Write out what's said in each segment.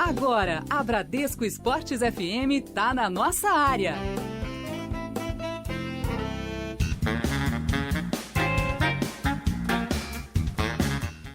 Agora, a Bradesco Esportes FM tá na nossa área.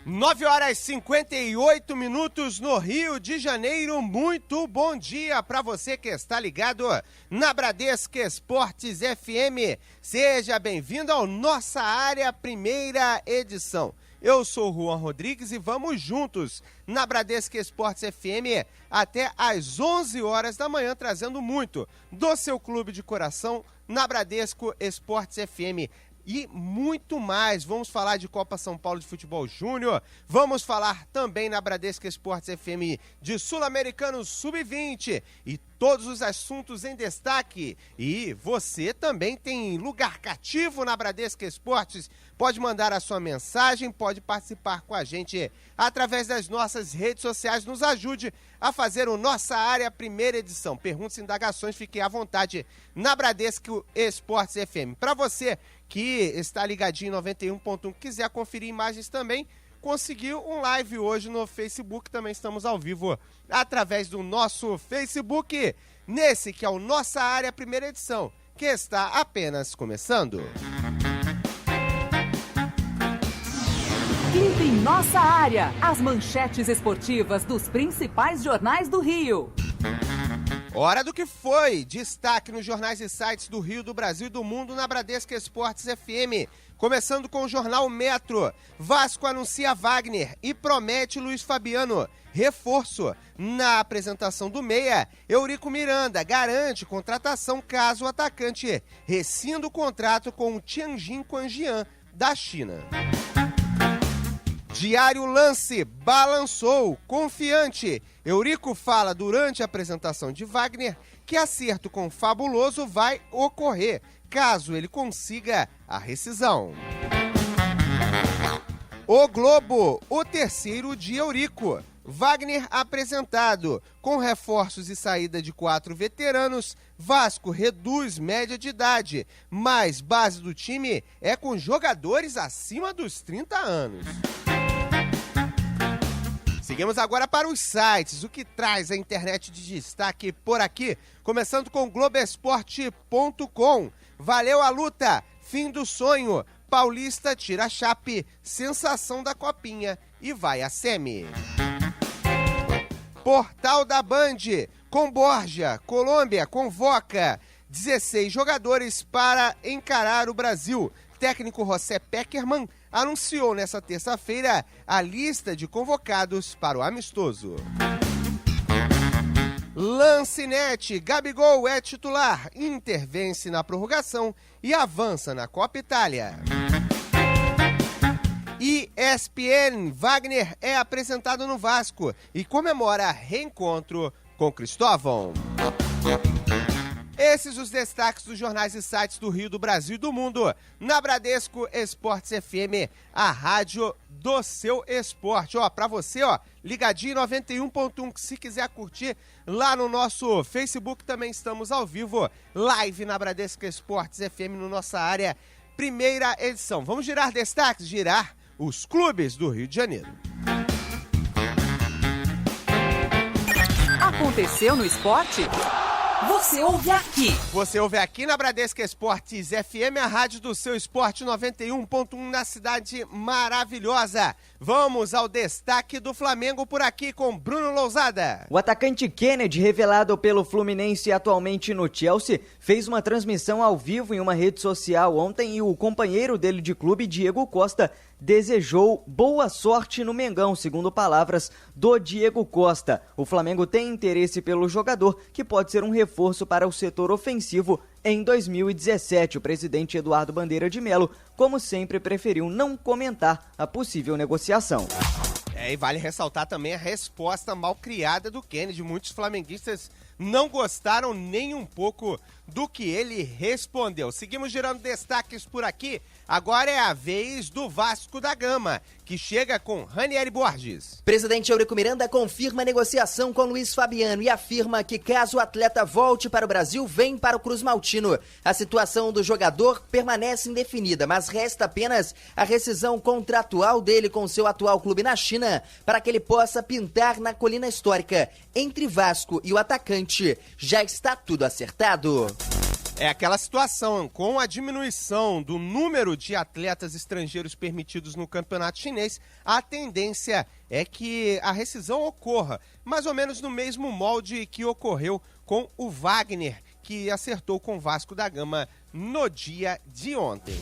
9h58 no Rio de Janeiro. Muito bom dia para você que está ligado na Bradesco Esportes FM. Seja bem-vindo ao Nossa Área, primeira edição. Eu sou o Juan Rodrigues e vamos juntos na Bradesco Esportes FM até às 11 horas da manhã, trazendo muito do seu clube de coração na Bradesco Esportes FM. E muito mais. Vamos falar de Copa São Paulo de Futebol Júnior, vamos falar também na Bradesco Esportes FM de Sul-Americano Sub-20 e todos os assuntos em destaque. E você também tem lugar cativo na Bradesco Esportes, pode mandar a sua mensagem, pode participar com a gente através das nossas redes sociais. Nos ajude a fazer o Nossa Área primeira edição. Perguntas e indagações, fiquem à vontade na Bradesco Esportes FM. Para você que está ligadinho em 91.1, quiser conferir imagens também, conseguiu um live hoje no Facebook, também estamos ao vivo através do nosso Facebook, nesse que é o Nossa Área primeira edição, que está apenas começando. Clipe em Nossa Área, as manchetes esportivas dos principais jornais do Rio. Hora do que foi, destaque nos jornais e sites do Rio, do Brasil e do mundo na Bradesco Esportes FM. Começando com o jornal Metro. Vasco anuncia Wagner e promete Luiz Fabiano reforço. Na apresentação do meia, Eurico Miranda garante contratação caso o atacante rescinda o contrato com o Tianjin Quanjian da China. Diário Lance balançou, confiante. Eurico fala durante a apresentação de Wagner que acerto com o Fabuloso vai ocorrer, caso ele consiga a rescisão. O Globo, o terceiro de Eurico. Wagner apresentado. Com reforços e saída de 4 veteranos, Vasco reduz média de idade, mas base do time é com jogadores acima dos 30 anos. Seguimos agora para os sites, o que traz a internet de destaque por aqui, começando com Globoesporte.com. Valeu a luta, fim do sonho, Paulista tira a Chape, sensação da Copinha e vai a semi. Portal da Band, com Borja, Colômbia convoca 16 jogadores para encarar o Brasil. Técnico José Peckerman anunciou nesta terça-feira a lista de convocados para o amistoso. Lancinete, Gabigol é titular, Inter vence na prorrogação e avança na Copa Itália. ESPN, Wagner é apresentado no Vasco e comemora reencontro com Cristóvão. Esses os destaques dos jornais e sites do Rio, do Brasil e do mundo, na Bradesco Esportes FM, a rádio do seu esporte. Pra você, ligadinho 91.1, que se quiser curtir lá no nosso Facebook, também estamos ao vivo, live na Bradesco Esportes FM, no Nossa Área, primeira edição. Vamos girar destaques, girar os clubes do Rio de Janeiro. Aconteceu no esporte? Você ouve aqui. Você ouve aqui na Bradesco Esportes FM, a rádio do seu esporte 91.1 na cidade maravilhosa. Vamos ao destaque do Flamengo por aqui com Bruno Lousada. O atacante Kennedy, revelado pelo Fluminense e atualmente no Chelsea, fez uma transmissão ao vivo em uma rede social ontem e o companheiro dele de clube, Diego Costa, desejou boa sorte no Mengão, segundo palavras do Diego Costa. O Flamengo tem interesse pelo jogador, que pode ser um reforço para o setor ofensivo em 2017. O presidente Eduardo Bandeira de Melo, como sempre, preferiu não comentar a possível negociação. E vale ressaltar também a resposta mal criada do Kennedy. Muitos flamenguistas não gostaram nem um pouco do que ele respondeu. Seguimos girando destaques por aqui. Agora é a vez do Vasco da Gama, que chega com Ranieri Borges. Presidente Eurico Miranda confirma a negociação com Luiz Fabiano e afirma que caso o atleta volte para o Brasil, vem para o Cruz Maltino. A situação do jogador permanece indefinida, mas resta apenas a rescisão contratual dele com seu atual clube na China para que ele possa pintar na colina histórica. Entre Vasco e o atacante, já está tudo acertado. É aquela situação, com a diminuição do número de atletas estrangeiros permitidos no campeonato chinês, a tendência é que a rescisão ocorra, mais ou menos no mesmo molde que ocorreu com o Wagner, que acertou com o Vasco da Gama no dia de ontem.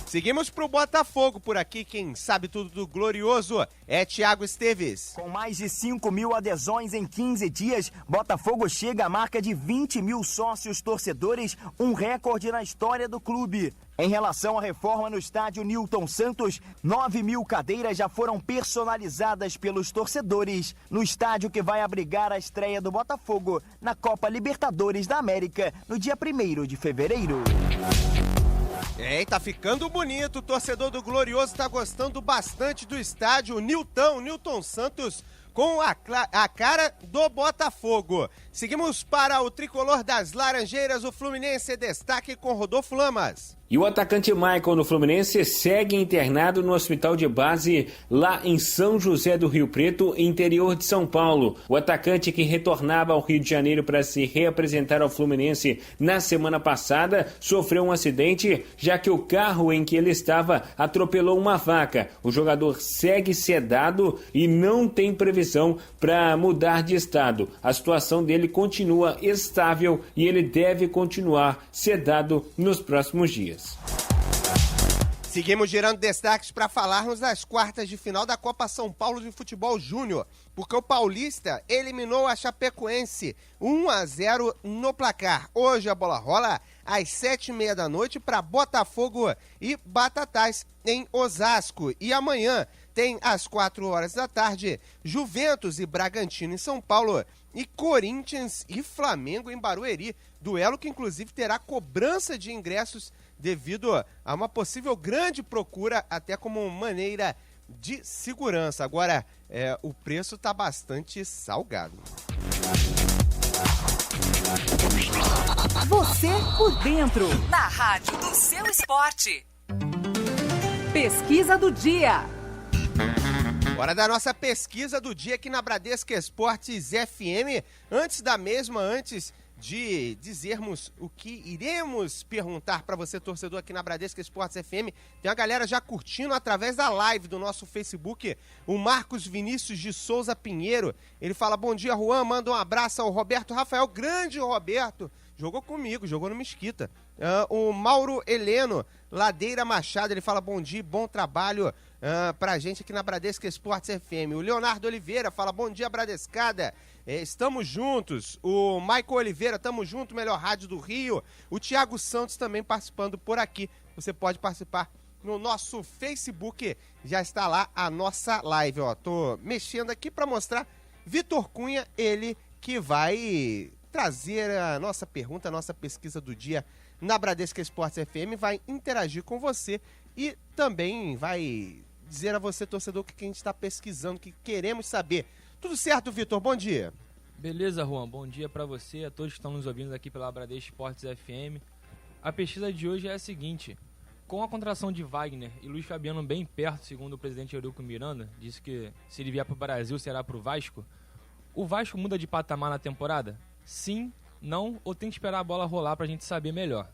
Seguimos pro Botafogo por aqui, quem sabe tudo do Glorioso é Thiago Esteves. Com mais de 5 mil adesões em 15 dias, Botafogo chega à marca de 20 mil sócios torcedores, um recorde na história do clube. Em relação à reforma no estádio Newton Santos, 9 mil cadeiras já foram personalizadas pelos torcedores no estádio que vai abrigar a estreia do Botafogo na Copa Libertadores da América no dia 1º de fevereiro. Tá ficando bonito, o torcedor do Glorioso tá gostando bastante do estádio Newton Santos, com a cara do Botafogo. Seguimos para o tricolor das Laranjeiras, o Fluminense, destaque com Rodolfo Lamas. E o atacante Michael no Fluminense segue internado no hospital de base lá em São José do Rio Preto, interior de São Paulo. O atacante que retornava ao Rio de Janeiro para se reapresentar ao Fluminense na semana passada sofreu um acidente, já que o carro em que ele estava atropelou uma vaca. O jogador segue sedado e não tem previsão para mudar de estado. A situação dele continua estável e ele deve continuar sedado nos próximos dias. Seguimos girando destaques para falarmos das quartas de final da Copa São Paulo de Futebol Júnior, porque o Paulista eliminou a Chapecoense 1-0 no placar. Hoje a bola rola às 7h30 da noite para Botafogo e Batatais em Osasco. E amanhã tem às 4h da tarde Juventus e Bragantino em São Paulo e Corinthians e Flamengo em Barueri. Duelo que inclusive terá cobrança de ingressos devido a uma possível grande procura, até como maneira de segurança. Agora, o preço está bastante salgado. Você por dentro, na rádio do seu esporte. Pesquisa do dia. Hora da nossa pesquisa do dia aqui na Bradesco Esportes FM. Antes de dizermos o que iremos perguntar para você, torcedor, aqui na Bradesco Esportes FM, tem a galera já curtindo através da live do nosso Facebook, o Marcos Vinícius de Souza Pinheiro. Ele fala: bom dia, Juan, manda um abraço ao Roberto Rafael, grande Roberto, jogou comigo, jogou no Mesquita. O Mauro Heleno Ladeira Machado, ele fala: bom dia, bom trabalho pra gente aqui na Bradesco Esportes FM. O Leonardo Oliveira fala: bom dia, Bradescada, estamos juntos. O Michael Oliveira, tamo junto, melhor rádio do Rio. O Thiago Santos também participando por aqui. Você pode participar no nosso Facebook, já está lá a nossa live, ó. Tô mexendo aqui para mostrar Vitor Cunha, ele que vai trazer a nossa pergunta, a nossa pesquisa do dia na Bradesco Esportes FM, vai interagir com você e também vai dizer a você, torcedor, o que a gente está pesquisando, o que queremos saber. Tudo certo, Vitor? Bom dia. Beleza, Juan. Bom dia para você, a todos que estão nos ouvindo aqui pela Bradesco Esportes FM. A pesquisa de hoje é a seguinte: com a contratação de Wagner e Luiz Fabiano bem perto, segundo o presidente Eurico Miranda, disse que se ele vier para o Brasil será para o Vasco muda de patamar na temporada? Sim, não, ou tem que esperar a bola rolar para a gente saber melhor?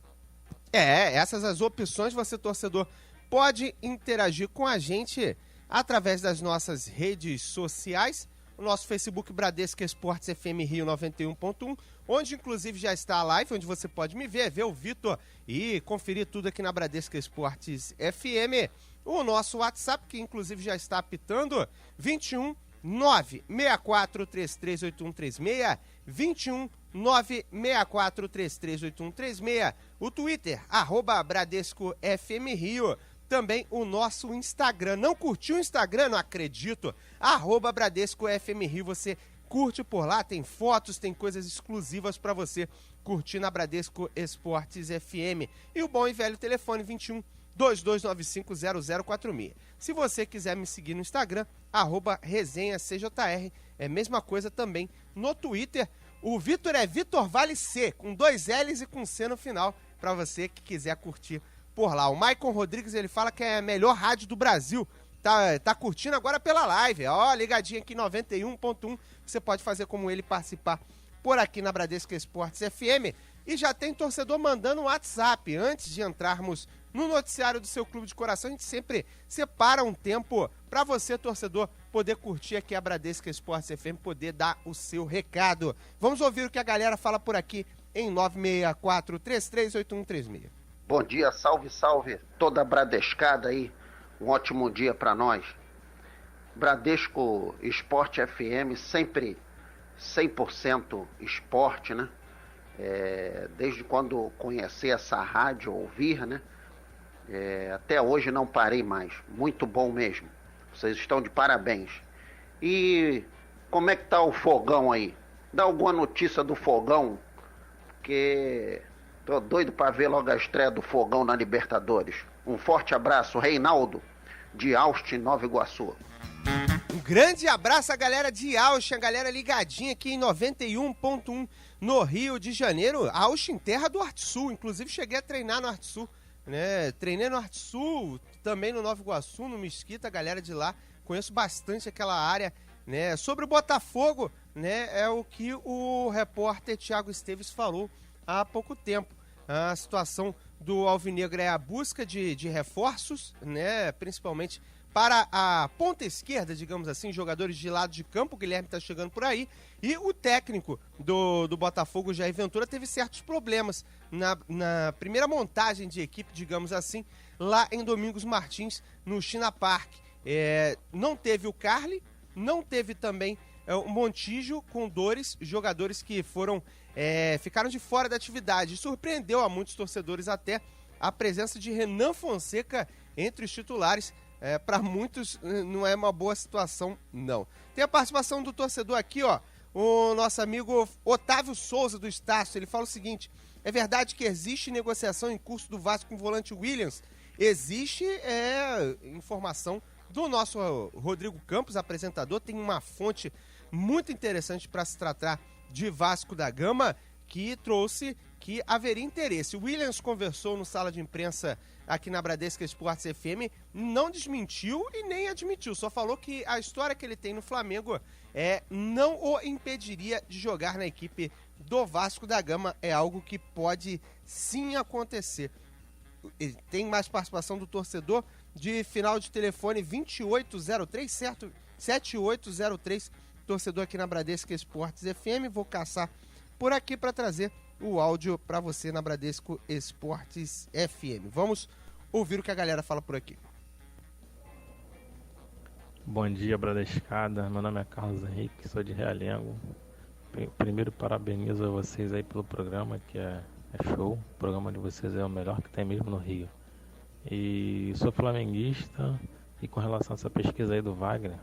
Essas as opções. Você, torcedor, pode interagir com a gente através das nossas redes sociais, o nosso Facebook Bradesco Esportes FM Rio 91.1, onde inclusive já está a live, onde você pode me ver o Vitor e conferir tudo aqui na Bradesco Esportes FM. O nosso WhatsApp, que inclusive já está apitando, 21 964338136, 21 964338136, o Twitter, @Bradesco FM Rio, também o nosso Instagram. Não curtiu o Instagram? Não acredito. @Bradesco FM Rio, você curte por lá, tem fotos, tem coisas exclusivas para você curtir na Bradesco Esportes FM. E o bom e velho telefone 21 22950046. Se você quiser me seguir no Instagram, @resenhacjr, é a mesma coisa também no Twitter. O Vitor é Vitor Vale C, com 2 L's e com C no final, para você que quiser curtir por lá. O Maicon Rodrigues, ele fala que é a melhor rádio do Brasil. Tá curtindo agora pela live, ó, ligadinho aqui 91.1, você pode fazer como ele, participar por aqui na Bradesco Esportes FM. E já tem torcedor mandando um WhatsApp. Antes de entrarmos no noticiário do seu clube de coração, a gente sempre separa um tempo para você, torcedor, poder curtir aqui a Bradesco Esportes FM, poder dar o seu recado. Vamos ouvir o que a galera fala por aqui em 964-338136. Bom dia, salve, salve, toda a Bradescada aí. Um ótimo dia para nós. Bradesco Esporte FM, sempre 100% esporte, né? Desde quando conheci essa rádio, ouvir, né? Até hoje não parei mais. Muito bom mesmo. Vocês estão de parabéns. E como é que tá o fogão aí? Dá alguma notícia do fogão? Porque tô doido para ver logo a estreia do fogão na Libertadores. Um forte abraço, Reinaldo, de Austin, Nova Iguaçu. Um grande abraço à galera de Austin, a galera ligadinha aqui em 91.1 no Rio de Janeiro. Austin, terra do Arte Sul, inclusive cheguei a treinar no Arte Sul, né? Treinei no Arte Sul, também no Nova Iguaçu, no Mesquita, a galera de lá, conheço bastante aquela área, né? Sobre o Botafogo, né? É o que o repórter Thiago Esteves falou há pouco tempo. A situação do Alvinegro é a busca de reforços, né? Principalmente para a ponta esquerda, digamos assim, jogadores de lado de campo. O Guilherme está chegando por aí. E o técnico do Botafogo, Jair Ventura, teve certos problemas na primeira montagem de equipe, digamos assim, lá em Domingos Martins, no China Park. Não teve o Carly, não teve também o Montijo, com dores, jogadores que ficaram de fora da atividade. Surpreendeu a muitos torcedores até a presença de Renan Fonseca entre os titulares. Para muitos não é uma boa situação, não. Tem a participação do torcedor aqui, ó, o nosso amigo Otávio Souza do Estácio. Ele fala o seguinte: é verdade que existe negociação em curso do Vasco com o volante Williams? Existe informação do nosso Rodrigo Campos, apresentador. Tem uma fonte muito interessante para se tratar de Vasco da Gama, que trouxe que haveria interesse. O Williams conversou no sala de imprensa aqui na Bradesco Esportes FM, não desmentiu e nem admitiu, só falou que a história que ele tem no Flamengo não o impediria de jogar na equipe do Vasco da Gama. É algo que pode sim acontecer. Tem mais participação do torcedor de final de telefone 2803, certo? 7803, torcedor aqui na Bradesco Esportes FM. Vou caçar por aqui para trazer o áudio para você na Bradesco Esportes FM. Vamos ouvir o que a galera fala por aqui. Bom dia, Bradescada. Meu nome é Carlos Henrique, sou de Realengo. Primeiro, parabenizo a vocês aí pelo programa, que é show. O programa de vocês é o melhor que tem mesmo no Rio. E sou flamenguista, e com relação a essa pesquisa aí do Wagner,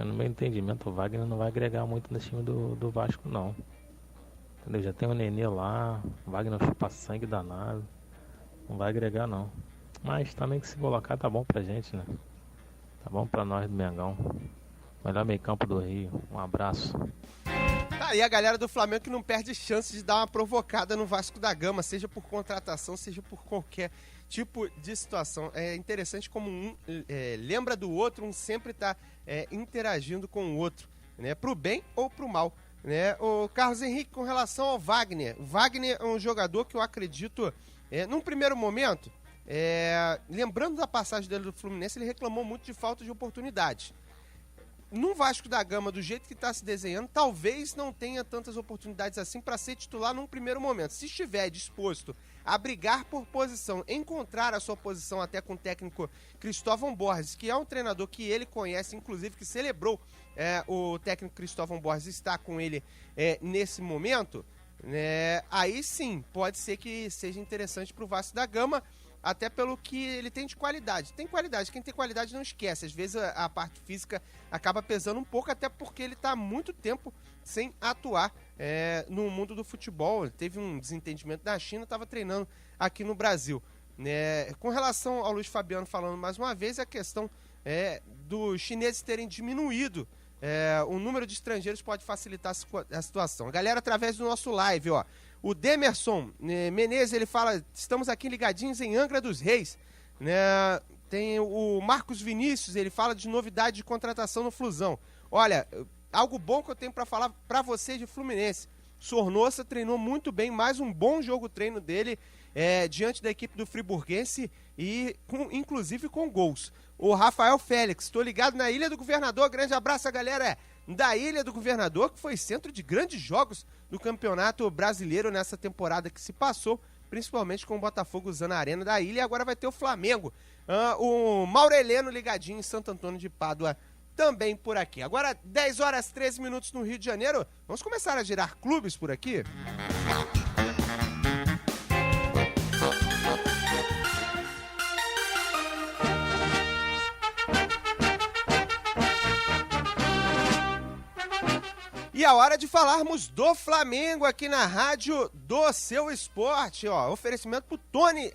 no meu entendimento, o Wagner não vai agregar muito nesse time do Vasco, não. Entendeu? Já tem o Nenê lá, o Wagner chupa sangue danado. Não vai agregar, não. Mas também que se colocar tá bom pra gente, né? Tá bom pra nós do Mengão. Melhor meio campo do Rio. Um abraço. Tá aí a galera do Flamengo que não perde chance de dar uma provocada no Vasco da Gama, seja por contratação, seja por qualquer tipo de situação. É interessante como um lembra do outro, um sempre tá interagindo com o outro, né? Pro bem ou pro mal, né? O Carlos Henrique, com relação ao Wagner. O Wagner é um jogador que eu acredito, num primeiro momento, lembrando da passagem dele do Fluminense, ele reclamou muito de falta de oportunidade. No Vasco da Gama, do jeito que está se desenhando, talvez não tenha tantas oportunidades assim para ser titular num primeiro momento. Se estiver disposto a brigar por posição, encontrar a sua posição até com o técnico Cristóvão Borges, que é um treinador que ele conhece, inclusive que celebrou o técnico Cristóvão Borges estar com ele nesse momento, aí sim, pode ser que seja interessante para o Vasco da Gama. até pelo que ele tem de qualidade. Tem qualidade, quem tem qualidade não esquece. Às vezes a parte física acaba pesando um pouco, até porque ele está há muito tempo sem atuar no mundo do futebol. Ele teve um desentendimento da China, estava treinando aqui no Brasil. Com relação ao Luiz Fabiano, falando mais uma vez, a questão dos chineses terem diminuído o número de estrangeiros pode facilitar a situação. A galera, através do nosso live, ó, o Demerson Menezes, ele fala, estamos aqui ligadinhos em Angra dos Reis, né? Tem o Marcos Vinícius, ele fala de novidade de contratação no Flusão. Olha, algo bom que eu tenho para falar para você de Fluminense. Sornosa treinou muito bem, mais um bom jogo treino dele diante da equipe do Friburguense e inclusive com gols. O Rafael Félix, estou ligado na Ilha do Governador, grande abraço a galera da Ilha do Governador, que foi centro de grandes jogos do Campeonato Brasileiro nessa temporada que se passou, principalmente com o Botafogo usando a arena da Ilha, e agora vai ter o Flamengo. O Maureleno ligadinho em Santo Antônio de Pádua também por aqui. Agora 10 horas 13 minutos no Rio de Janeiro, vamos começar a girar clubes por aqui? E a hora de falarmos do Flamengo aqui na rádio do Seu Esporte, ó, oferecimento pro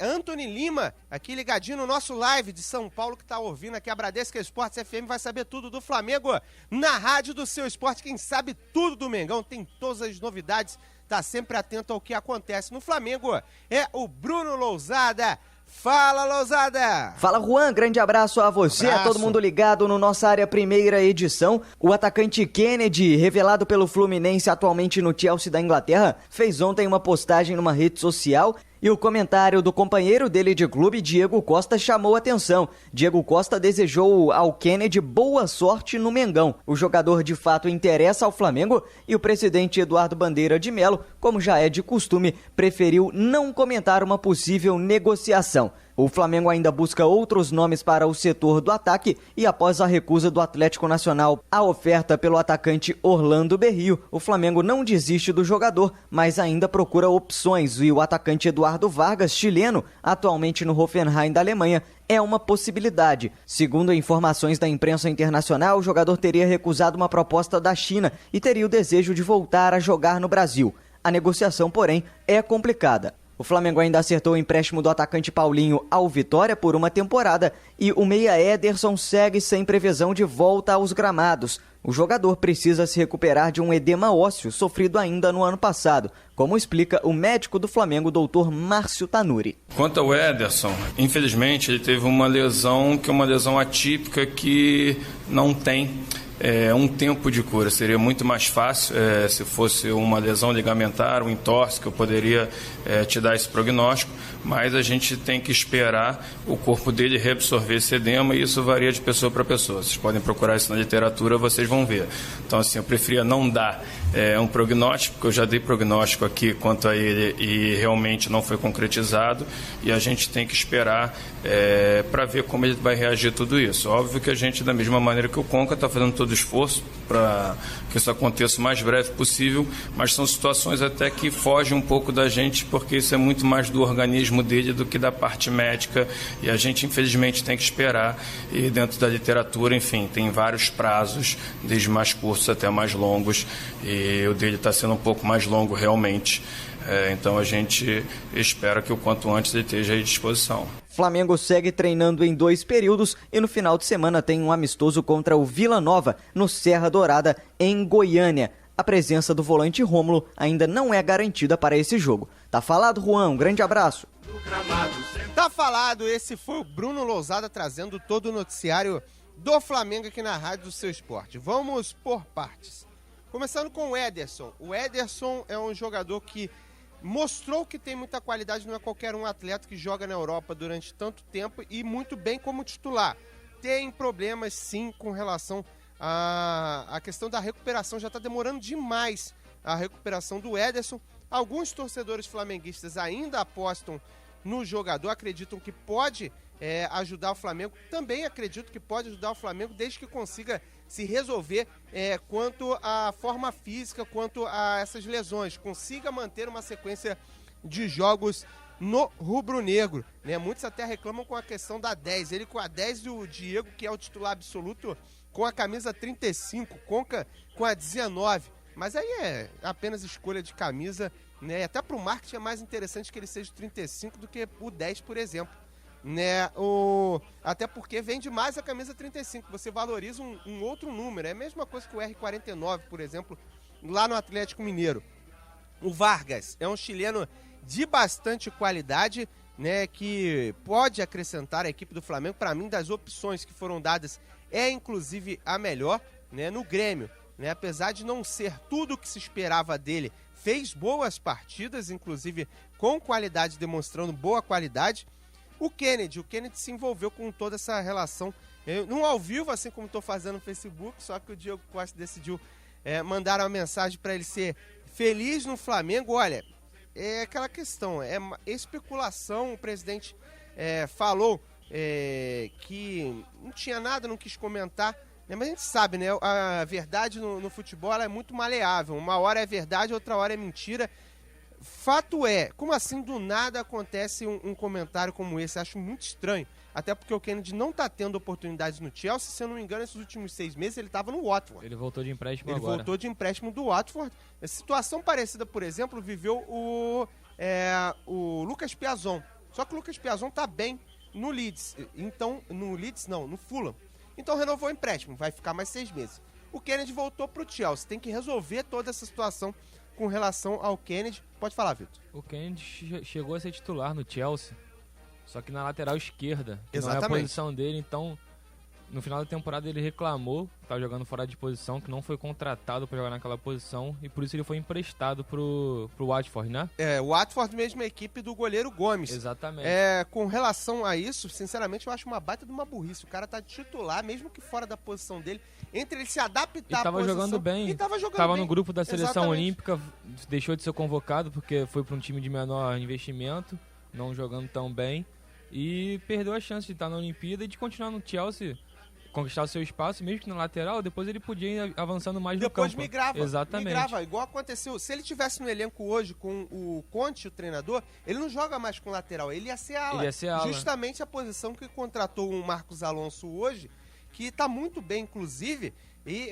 Anthony Lima, aqui ligadinho no nosso live de São Paulo, que tá ouvindo aqui a Bradesca Esportes FM, vai saber tudo do Flamengo na rádio do Seu Esporte, quem sabe tudo do Mengão, tem todas as novidades, tá sempre atento ao que acontece no Flamengo, é o Bruno Lousada. Fala, Lousada! Fala, Juan, grande abraço a você, a todo mundo ligado no Nossa Área Primeira Edição. O atacante Kennedy, revelado pelo Fluminense atualmente no Chelsea da Inglaterra, fez ontem uma postagem numa rede social e o comentário do companheiro dele de clube, Diego Costa, chamou atenção. Diego Costa desejou ao Kennedy boa sorte no Mengão. O jogador de fato interessa ao Flamengo e o presidente Eduardo Bandeira de Melo, como já é de costume, preferiu não comentar uma possível negociação. O Flamengo ainda busca outros nomes para o setor do ataque e após a recusa do Atlético Nacional à oferta pelo atacante Orlando Berrio, o Flamengo não desiste do jogador, mas ainda procura opções e o atacante Eduardo Vargas, chileno, atualmente no Hoffenheim da Alemanha, é uma possibilidade. Segundo informações da imprensa internacional, o jogador teria recusado uma proposta da China e teria o desejo de voltar a jogar no Brasil. A negociação, porém, é complicada. O Flamengo ainda acertou o empréstimo do atacante Paulinho ao Vitória por uma temporada e o meia Ederson segue sem previsão de volta aos gramados. O jogador precisa se recuperar de um edema ósseo sofrido ainda no ano passado, como explica o médico do Flamengo, doutor Márcio Tanuri. Quanto ao Ederson, infelizmente ele teve uma lesão que é uma lesão atípica que não tem um tempo de cura. Seria muito mais fácil se fosse uma lesão ligamentar, um entorse, que eu poderia te dar esse prognóstico, mas a gente tem que esperar o corpo dele reabsorver esse edema e isso varia de pessoa para pessoa. Vocês podem procurar isso na literatura, vocês vão ver. Então, assim, eu preferia não dar um prognóstico, porque eu já dei prognóstico aqui quanto a ele e realmente não foi concretizado, e a gente tem que esperar para ver como ele vai reagir a tudo isso. Óbvio que a gente, da mesma maneira que o Conca, está fazendo todo o esforço para que isso aconteça o mais breve possível, mas são situações até que fogem um pouco da gente, porque isso é muito mais do organismo dele do que da parte médica, e a gente infelizmente tem que esperar, e dentro da literatura, enfim, tem vários prazos, desde mais curtos até mais longos, e o dele está sendo um pouco mais longo realmente. Então a gente espera que o quanto antes ele esteja à disposição. Flamengo segue treinando em 2 períodos e no final de semana tem um amistoso contra o Vila Nova, no Serra Dourada, em Goiânia. A presença do volante Rômulo ainda não é garantida para esse jogo. Tá falado, Juan? Um grande abraço. Tá falado, esse foi o Bruno Lousada trazendo todo o noticiário do Flamengo aqui na Rádio do Seu Esporte. Vamos por partes. Começando com o Ederson. O Ederson é um jogador que mostrou que tem muita qualidade, não é qualquer um atleta que joga na Europa durante tanto tempo e muito bem como titular. Tem problemas sim com relação à questão da recuperação, já está demorando demais a recuperação do Ederson. Alguns torcedores flamenguistas ainda apostam no jogador, acreditam que pode ajudar o Flamengo. Também acredito que pode ajudar o Flamengo desde que consiga se resolver quanto à forma física, quanto a essas lesões, consiga manter uma sequência de jogos no rubro-negro, né? Muitos até reclamam com a questão da 10, ele com a 10 e o Diego, que é o titular absoluto, com a camisa 35, Conca com a 19, mas aí é apenas escolha de camisa, né? Até pro marketing é mais interessante que ele seja o 35 do que o 10, por exemplo, né? Até porque vende mais a camisa 35, você valoriza um outro número, é a mesma coisa que o R49, por exemplo, lá no Atlético Mineiro. O Vargas é um chileno de bastante qualidade, né, que pode acrescentar a equipe do Flamengo. Para mim, das opções que foram dadas, é inclusive a melhor, né, no Grêmio, né, apesar de não ser tudo o que se esperava dele, fez boas partidas, inclusive com qualidade, demonstrando boa qualidade. O Kennedy se envolveu com toda essa relação, num ao vivo, assim como estou fazendo no Facebook, só que o Diego Costa decidiu mandar uma mensagem para ele ser feliz no Flamengo. Olha, é aquela questão, é especulação, o presidente falou que não tinha nada, não quis comentar, né, mas a gente sabe, né, a verdade no futebol ela é muito maleável, uma hora é verdade, outra hora é mentira. Fato é, como assim do nada acontece um comentário como esse? Acho muito estranho, até porque o Kennedy não está tendo oportunidades no Chelsea, se eu não me engano, esses últimos 6 meses ele estava no Watford. Ele voltou de empréstimo agora. Ele voltou de empréstimo do Watford. A situação parecida, por exemplo, viveu o Lucas Piazon. Só que o Lucas Piazon está bem no Leeds. Então, no Fulham. Então renovou o empréstimo, vai ficar mais 6 meses. O Kennedy voltou para o Chelsea, tem que resolver toda essa situação com relação ao Kennedy. Pode falar, Vitor. O Kennedy chegou a ser titular no Chelsea, só que na lateral esquerda, que Exatamente. não é a posição dele. Então, no final da temporada ele reclamou que estava jogando fora de posição, que não foi contratado para jogar naquela posição, e por isso ele foi emprestado pro Watford, né? O Watford mesmo é a equipe do goleiro Gomes. Exatamente. Com relação a isso, sinceramente, eu acho uma baita de uma burrice. O cara tá titular, mesmo que fora da posição dele, entre ele se adaptar à posição... Jogando bem. E tava jogando tava bem. No grupo da seleção Exatamente. olímpica, deixou de ser convocado porque foi para um time de menor investimento, não jogando tão bem, e perdeu a chance de estar na Olimpíada e de continuar no Chelsea, conquistar o seu espaço, mesmo que na lateral, depois ele podia ir avançando mais no campo. Depois migrava. Exatamente. Migrava, igual aconteceu. Se ele tivesse no elenco hoje com o Conte, o treinador, ele não joga mais com lateral, ele ia ser ala. Justamente a posição que contratou o Marcos Alonso hoje, que tá muito bem, inclusive,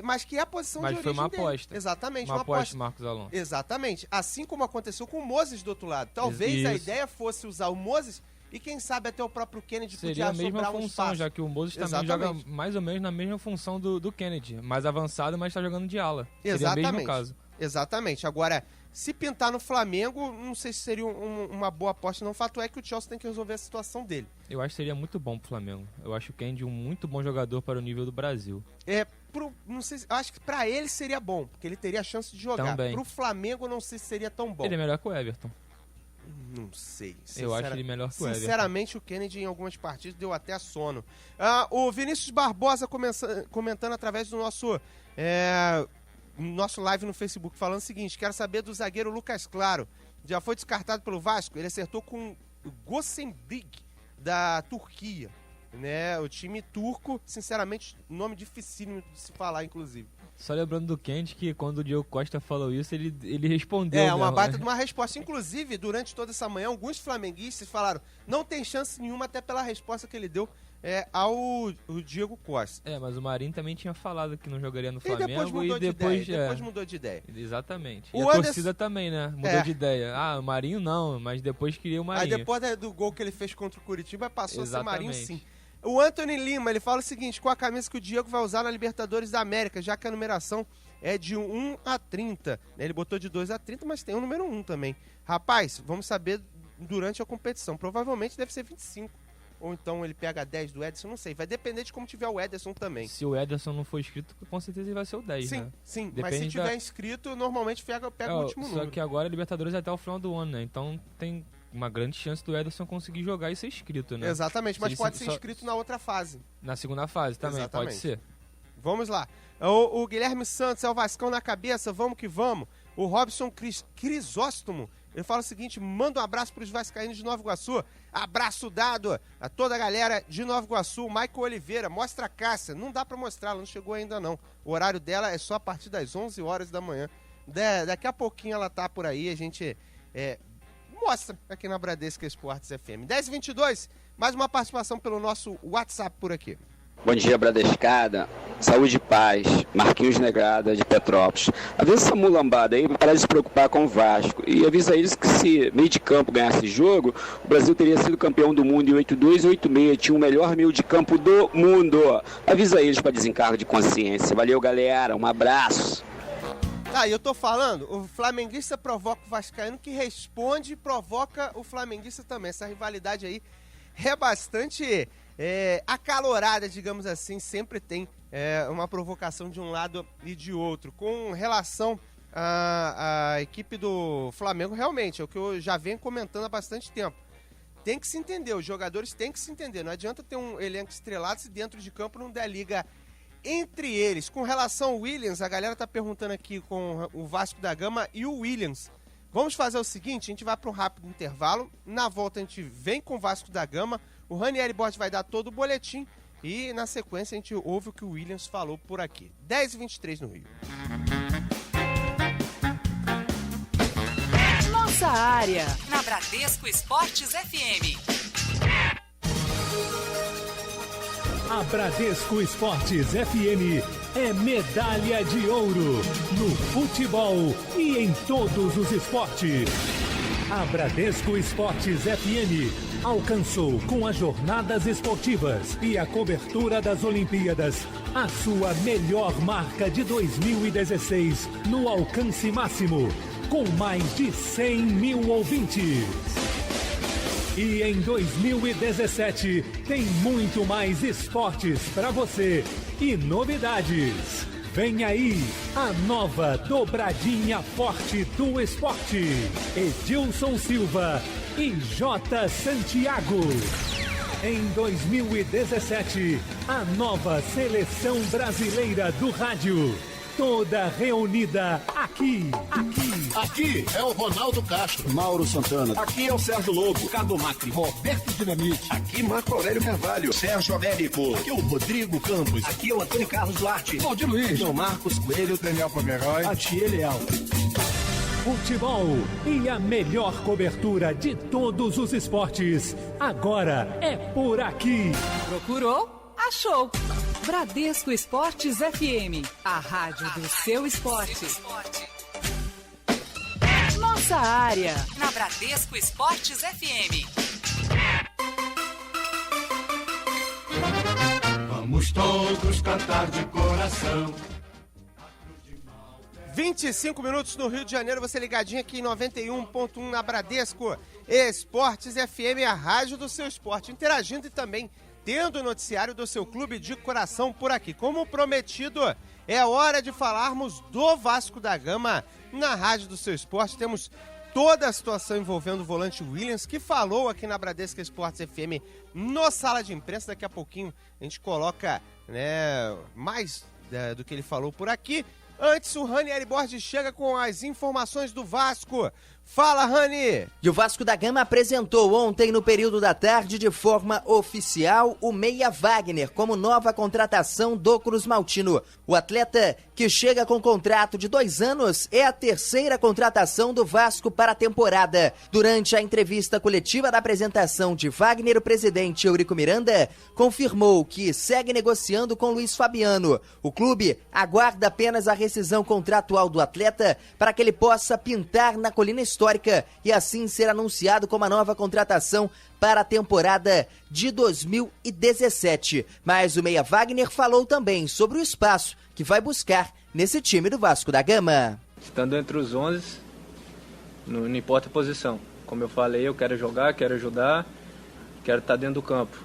mas que é a posição de origem dele. Mas foi uma aposta. Exatamente, uma aposta do Marcos Alonso. Exatamente. Assim como aconteceu com o Moses do outro lado. Talvez a ideia fosse usar o Moses e quem sabe até o próprio Kennedy seria podia sobrar a mesma função, espaço. já que o Moses também joga mais ou menos na mesma função do Kennedy. Mais avançado, mas está jogando de ala. Exatamente. Seria o mesmo caso. Exatamente. Agora, se pintar no Flamengo, não sei se seria uma boa aposta, não. O fato é que o Chelsea tem que resolver a situação dele. Eu acho que seria muito bom pro Flamengo. Eu acho o Kennedy um muito bom jogador para o nível do Brasil. Não sei, acho que pra ele seria bom, porque ele teria a chance de jogar. Também. Pro Flamengo, não sei se seria tão bom. Ele é melhor que o Everton. Não sei. Eu acho ele melhor que o Everton. Sinceramente, o Kennedy em algumas partidas deu até sono. O Vinícius Barbosa comentando através do nosso live no Facebook, falando o seguinte: quero saber do zagueiro Lucas Claro. Já foi descartado pelo Vasco, ele acertou com o Göteborg da Turquia. Né? O time turco, sinceramente, nome dificílimo de se falar, inclusive. Só lembrando do Kennedy que quando o Diego Costa falou isso, ele respondeu. Uma baita de uma resposta. Inclusive, durante toda essa manhã, alguns flamenguistas falaram: não tem chance nenhuma, até pela resposta que ele deu ao Diego Costa. Mas o Marinho também tinha falado que não jogaria no Flamengo. Depois mudou de ideia. Exatamente. A torcida também, né? Mudou de ideia. O Marinho não, mas depois queria o Marinho. Aí depois do gol que ele fez contra o Curitiba, passou a ser Marinho sim. O Anthony Lima, ele fala o seguinte: com a camisa que o Diego vai usar na Libertadores da América, já que a numeração é de 1 a 30. Ele botou de 2 a 30, mas tem o número 1 também. Rapaz, vamos saber durante a competição. Provavelmente deve ser 25. Ou então ele pega 10 do Ederson, não sei. Vai depender de como tiver o Ederson também. Se o Ederson não for inscrito, com certeza ele vai ser o 10, né? Sim. Mas se tiver inscrito, normalmente pega o último número. Só que agora a Libertadores é até o final do ano, né? Então tem uma grande chance do Ederson conseguir jogar e ser inscrito, né? Exatamente, mas pode ser inscrito na outra fase. Na segunda fase também, exatamente. Pode ser. Vamos lá. O Guilherme Santos é o Vascão na cabeça, vamos que vamos. O Robson Crisóstomo, ele fala o seguinte: manda um abraço para os vascaínos de Nova Iguaçu. Abraço dado a toda a galera de Nova Iguaçu. Michael Oliveira, mostra a Cássia. Não dá para mostrar, ela não chegou ainda não. O horário dela é só a partir das 11 horas da manhã. Daqui a pouquinho ela tá por aí, a gente mostra aqui na Bradesco Esportes FM. 10h22, mais uma participação pelo nosso WhatsApp por aqui. Bom dia, Bradescada. Saúde e paz. Marquinhos Negrada, de Petrópolis. Avisa essa mulambada aí para de se preocupar com o Vasco. E avisa eles que se meio de campo ganhasse jogo, o Brasil teria sido campeão do mundo em 82 e 86. Tinha o melhor meio de campo do mundo. Avisa eles para desencargo de consciência. Valeu, galera. Um abraço. Ah, e eu tô falando, o flamenguista provoca o vascaíno, que responde e provoca o flamenguista também. Essa rivalidade aí é bastante acalorada, digamos assim, sempre tem uma provocação de um lado e de outro. Com relação à equipe do Flamengo, realmente, é o que eu já venho comentando há bastante tempo. Tem que se entender, os jogadores têm que se entender. Não adianta ter um elenco estrelado se dentro de campo não der liga entre eles. Com relação ao Williams, a galera tá perguntando aqui com o Vasco da Gama e o Williams. Vamos fazer o seguinte, a gente vai para um rápido intervalo, na volta a gente vem com o Vasco da Gama, o Ranieri Borges vai dar todo o boletim e na sequência a gente ouve o que o Williams falou por aqui. 10h23 no Rio. Nossa área, na Bradesco Esportes FM. A Bradesco Esportes FM é medalha de ouro no futebol e em todos os esportes. A Bradesco Esportes FM alcançou com as jornadas esportivas e a cobertura das Olimpíadas a sua melhor marca de 2016 no alcance máximo, com mais de 100 mil ouvintes. E em 2017 tem muito mais esportes para você e novidades. Vem aí a nova dobradinha forte do esporte. Edilson Silva e J. Santiago. Em 2017, a nova seleção brasileira do rádio. Toda reunida aqui. Aqui é o Ronaldo Castro, Mauro Santana. Aqui é o Sérgio Lobo, Cado Macri, Roberto Dinamite. Aqui Marco Aurélio Carvalho, Sérgio Américo. Aqui é o Rodrigo Campos. Aqui é o Antônio Carlos Duarte. Valdir Luiz. João Marcos Coelho, Daniel Pomeroy. Atiel Leal. Futebol e a melhor cobertura de todos os esportes. Agora é por aqui. Procurou? Achou. Bradesco Esportes FM, a rádio do seu esporte. Nossa área, na Bradesco Esportes FM. Vamos todos cantar de coração. 25 minutos no Rio de Janeiro, você ligadinho aqui em 91.1 na Bradesco Esportes FM, a rádio do seu esporte, interagindo e também tendo o noticiário do seu clube de coração por aqui. Como prometido, é hora de falarmos do Vasco da Gama na rádio do seu esporte. Temos toda a situação envolvendo o volante Williams, que falou aqui na Bradesco Esportes FM no Sala de Imprensa. Daqui a pouquinho a gente coloca mais do que ele falou por aqui. Antes, o Ranieri Borges chega com as informações do Vasco. Fala, Rani! E o Vasco da Gama apresentou ontem, no período da tarde, de forma oficial, o meia Wagner como nova contratação do Cruz Maltino. O atleta, que chega com contrato de 2 anos, é a terceira contratação do Vasco para a temporada. Durante a entrevista coletiva da apresentação de Wagner, o presidente Eurico Miranda confirmou que segue negociando com Luiz Fabiano. O clube aguarda apenas a rescisão contratual do atleta para que ele possa pintar na Colina Histórica e assim ser anunciado como a nova contratação para a temporada de 2017. Mas o meia Wagner falou também sobre o espaço que vai buscar nesse time do Vasco da Gama. Estando entre os 11, não importa a posição. Como eu falei, eu quero jogar, quero ajudar, quero estar dentro do campo.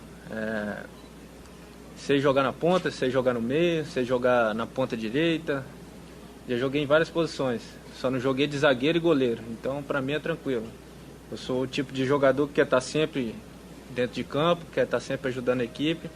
Sei jogar na ponta, sei jogar no meio, sei jogar na ponta direita. Já joguei em várias posições. Só não joguei de zagueiro e goleiro, então para mim é tranquilo. Eu sou o tipo de jogador que quer estar sempre dentro de campo, quer estar sempre ajudando a equipe.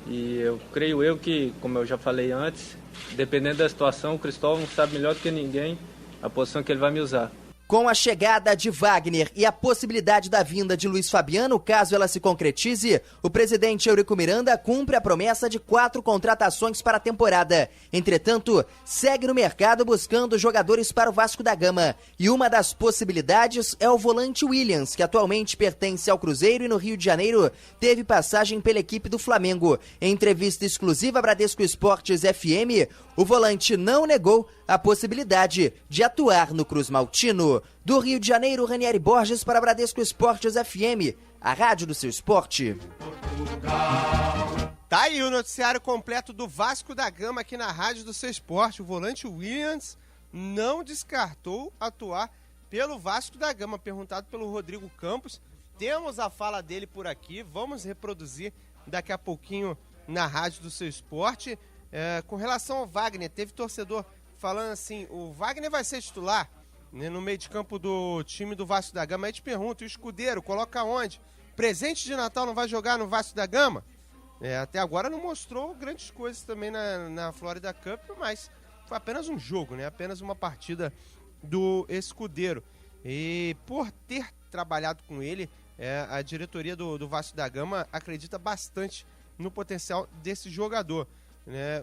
E eu creio que, como eu já falei antes, dependendo da situação, o Cristóvão sabe melhor do que ninguém a posição que ele vai me usar. Com a chegada de Wagner e a possibilidade da vinda de Luiz Fabiano, caso ela se concretize, o presidente Eurico Miranda cumpre a promessa de 4 contratações para a temporada. Entretanto, segue no mercado buscando jogadores para o Vasco da Gama. E uma das possibilidades é o volante Williams, que atualmente pertence ao Cruzeiro e no Rio de Janeiro teve passagem pela equipe do Flamengo. Em entrevista exclusiva à Bradesco Esportes FM, o volante não negou a possibilidade de atuar no Cruz Maltino. Do Rio de Janeiro, Ranieri Borges para Bradesco Esportes FM, a rádio do seu esporte. Tá aí o noticiário completo do Vasco da Gama aqui na rádio do seu esporte. O volante Williams não descartou atuar pelo Vasco da Gama, perguntado pelo Rodrigo Campos. Temos a fala dele por aqui, vamos reproduzir daqui a pouquinho na rádio do seu esporte. Com relação ao Wagner, teve torcedor falando assim, o Wagner vai ser titular, né, no meio de campo do time do Vasco da Gama. Aí te pergunto, o Escudeiro coloca onde? Presente de Natal não vai jogar no Vasco da Gama? Até agora não mostrou grandes coisas também na Florida Cup, mas foi apenas um jogo, né? Apenas uma partida do Escudeiro. E por ter trabalhado com ele, a diretoria do Vasco da Gama acredita bastante no potencial desse jogador.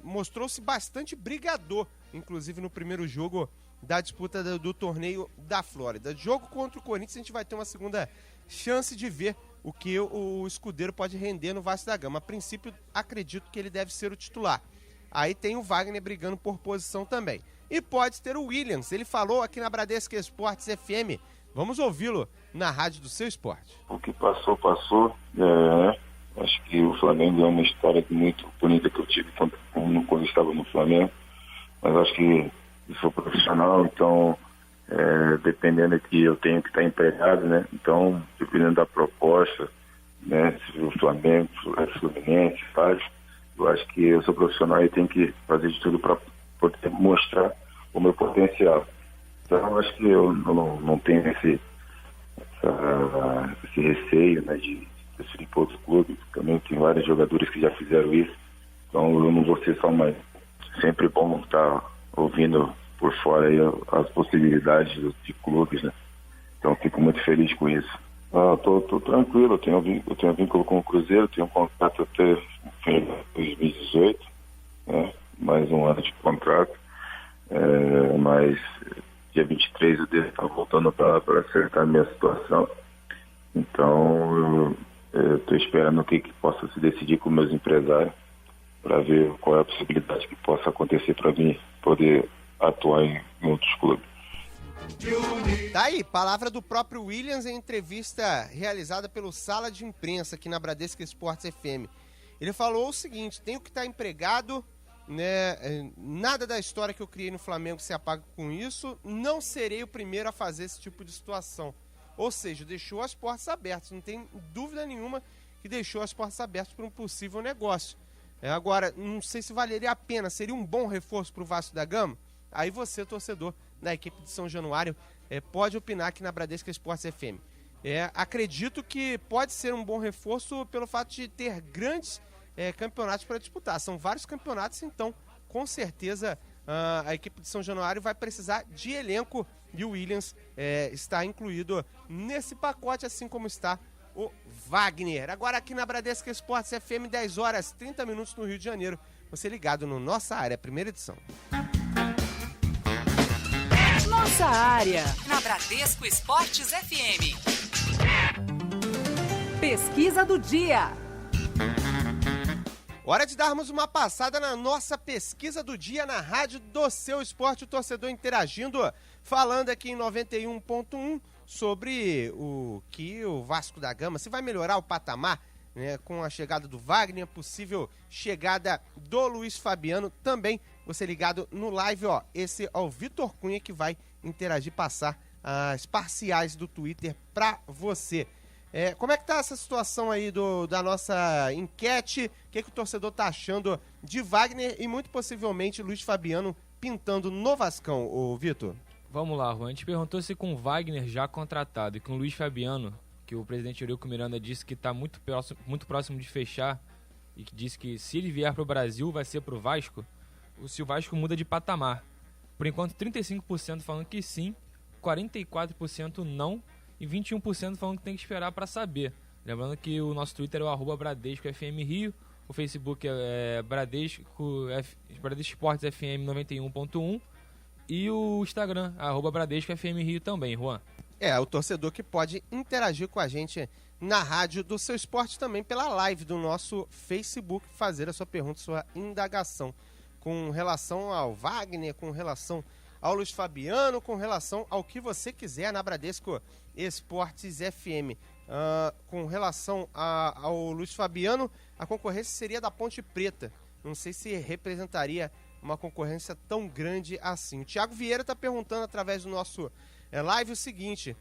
Mostrou-se bastante brigador, inclusive no primeiro jogo da disputa do torneio da Flórida. Jogo contra o Corinthians, a gente vai ter uma segunda chance de ver o que o Escudeiro pode render no Vasco da Gama. A princípio, acredito que ele deve ser o titular. Aí tem o Wagner brigando por posição também. E pode ter o Williams, ele falou aqui na Bradesco Esportes FM. Vamos ouvi-lo na rádio do seu esporte. O que passou. Acho que o Flamengo é uma história muito bonita que eu tive quando estava no Flamengo. Mas acho que eu sou profissional, então dependendo que eu tenho que estar empregado, né? Então, dependendo da proposta, né? Se o Flamengo, o Fluminense faz, eu acho que eu sou profissional e tenho que fazer de tudo para poder mostrar o meu potencial. Então, eu acho que eu não tenho esse receio, né, de transferir para outros clubes. Também tem vários jogadores que já fizeram isso. Então, eu não vou ser só mais. Sempre bom estar ouvindo por fora aí as possibilidades de clubes, né? Então, fico muito feliz com isso. Tô tranquilo, eu tenho vínculo com o Cruzeiro, tenho um contrato até 2018, né? Mais um ano de contrato, mas dia 23 eu devo estar voltando para acertar a minha situação. Então, eu estou esperando o que possa se decidir com meus empresários para ver qual é a possibilidade que possa acontecer para mim poder atuar em outros clubes. Tá aí, palavra do próprio Williams em entrevista realizada pelo Sala de Imprensa aqui na Bradesco Esportes FM. Ele falou o seguinte: tenho que estar empregado, né? Nada da história que eu criei no Flamengo se apaga com isso, não serei o primeiro a fazer esse tipo de situação. Ou seja, deixou as portas abertas, não tem dúvida nenhuma que deixou as portas abertas para um possível negócio. Agora, não sei se valeria a pena, seria um bom reforço para o Vasco da Gama? Aí você, torcedor da equipe de São Januário, pode opinar aqui na Bradesco Esportes FM. Acredito que pode ser um bom reforço pelo fato de ter grandes campeonatos para disputar. São vários campeonatos, então, com certeza, a equipe de São Januário vai precisar de elenco e o Williams está incluído nesse pacote, assim como está o Wagner. Agora aqui na Bradesco Esportes FM, 10 horas 30 minutos no Rio de Janeiro. Você ligado no Nossa Área, primeira edição. Nossa Área, na Bradesco Esportes FM. Pesquisa do dia. Hora de darmos uma passada na nossa pesquisa do dia na rádio do seu esporte, o torcedor interagindo, falando aqui em 91.1 sobre o que o Vasco da Gama, se vai melhorar o patamar, né, com a chegada do Wagner, possível chegada do Luiz Fabiano também. Você ligado no live, ó, esse é o Vitor Cunha que vai interagir, passar as parciais do Twitter pra você. Como é que tá essa situação aí da nossa enquete? O que o torcedor tá achando de Wagner e muito possivelmente Luiz Fabiano pintando no Vascão, ô Vitor? Vamos lá, Juan. A gente perguntou se com Wagner já contratado e com Luiz Fabiano, que o presidente Eurico Miranda disse que está muito próximo de fechar e que disse que se ele vier para o Brasil vai ser para o Vasco, se o Vasco muda de patamar. Por enquanto, 35% falando que sim, 44% não e 21% falando que tem que esperar para saber. Lembrando que o nosso Twitter é o @BradescoFMRio, o Facebook é Bradesco Esportes FM 91.1 e o Instagram, @BradescoFMRio também, Juan. O torcedor que pode interagir com a gente na rádio do Seu Esporte, também pela live do nosso Facebook, fazer a sua pergunta, sua indagação com relação ao Wagner, com relação ao Luiz Fabiano, com relação ao que você quiser na Bradesco Esportes FM. Com relação ao Luiz Fabiano, a concorrência seria da Ponte Preta. Não sei se representaria uma concorrência tão grande assim. O Thiago Vieira está perguntando através do nosso live o seguinte: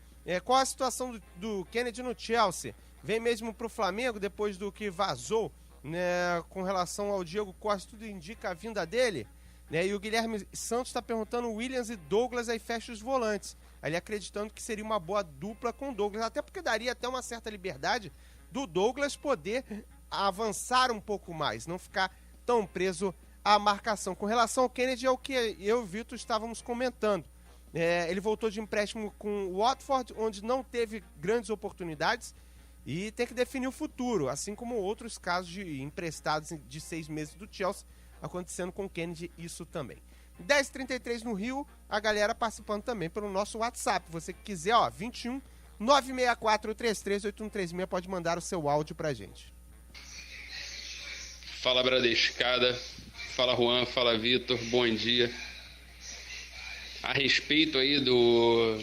qual a situação do Kennedy no Chelsea? Vem mesmo para o Flamengo depois do que vazou, né, com relação ao Diego Costa? Tudo indica a vinda dele, né? E o Guilherme Santos está perguntando: Williams e Douglas aí fecha os volantes. Ele acreditando que seria uma boa dupla com o Douglas, até porque daria até uma certa liberdade do Douglas poder avançar um pouco mais, não ficar tão preso à marcação. Com relação ao Kennedy, é o que eu e o Vitor estávamos comentando. Ele voltou de empréstimo com o Watford, onde não teve grandes oportunidades e tem que definir o futuro, assim como outros casos de emprestados de 6 meses do Chelsea, acontecendo com o Kennedy isso também. 10h33 no Rio, a galera participando também pelo nosso WhatsApp. Você que quiser, 21 964 33 8136, pode mandar o seu áudio pra gente. Fala, Bradescada. Fala, Juan. Fala, Vitor. Bom dia. A respeito aí do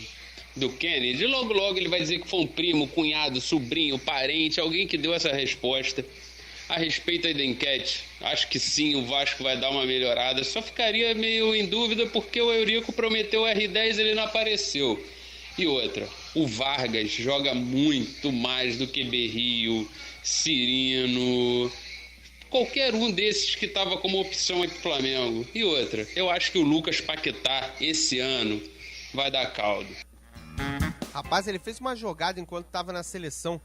Kennedy, logo ele vai dizer que foi um primo, cunhado, sobrinho, parente, alguém que deu essa resposta. A respeito aí da enquete, acho que sim, o Vasco vai dar uma melhorada. Só ficaria meio em dúvida porque o Eurico prometeu o R10 e ele não apareceu. E outra, o Vargas joga muito mais do que Berrio, Cirino, qualquer um desses que estava como opção aí pro Flamengo. E outra, eu acho que o Lucas Paquetá esse ano vai dar caldo. Rapaz, ele fez uma jogada enquanto estava na seleção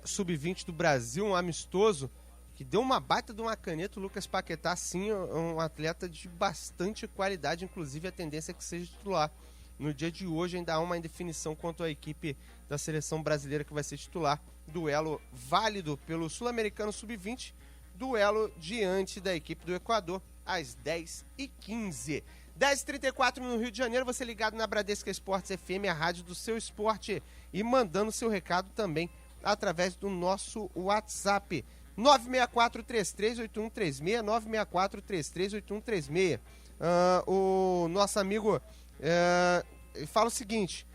sub-20 do Brasil, um amistoso, que deu uma baita de uma caneta. O Lucas Paquetá, sim, é um atleta de bastante qualidade, inclusive a tendência é que seja titular. No dia de hoje ainda há uma indefinição quanto à equipe da seleção brasileira que vai ser titular. Duelo válido pelo Sul-Americano Sub-20, duelo diante da equipe do Equador, às 10h15. 10h34 no Rio de Janeiro, você ligado na Bradesco Esportes FM, a rádio do seu esporte, e mandando seu recado também através do nosso WhatsApp. 964-338136, 964-338136. O nosso amigo fala o seguinte: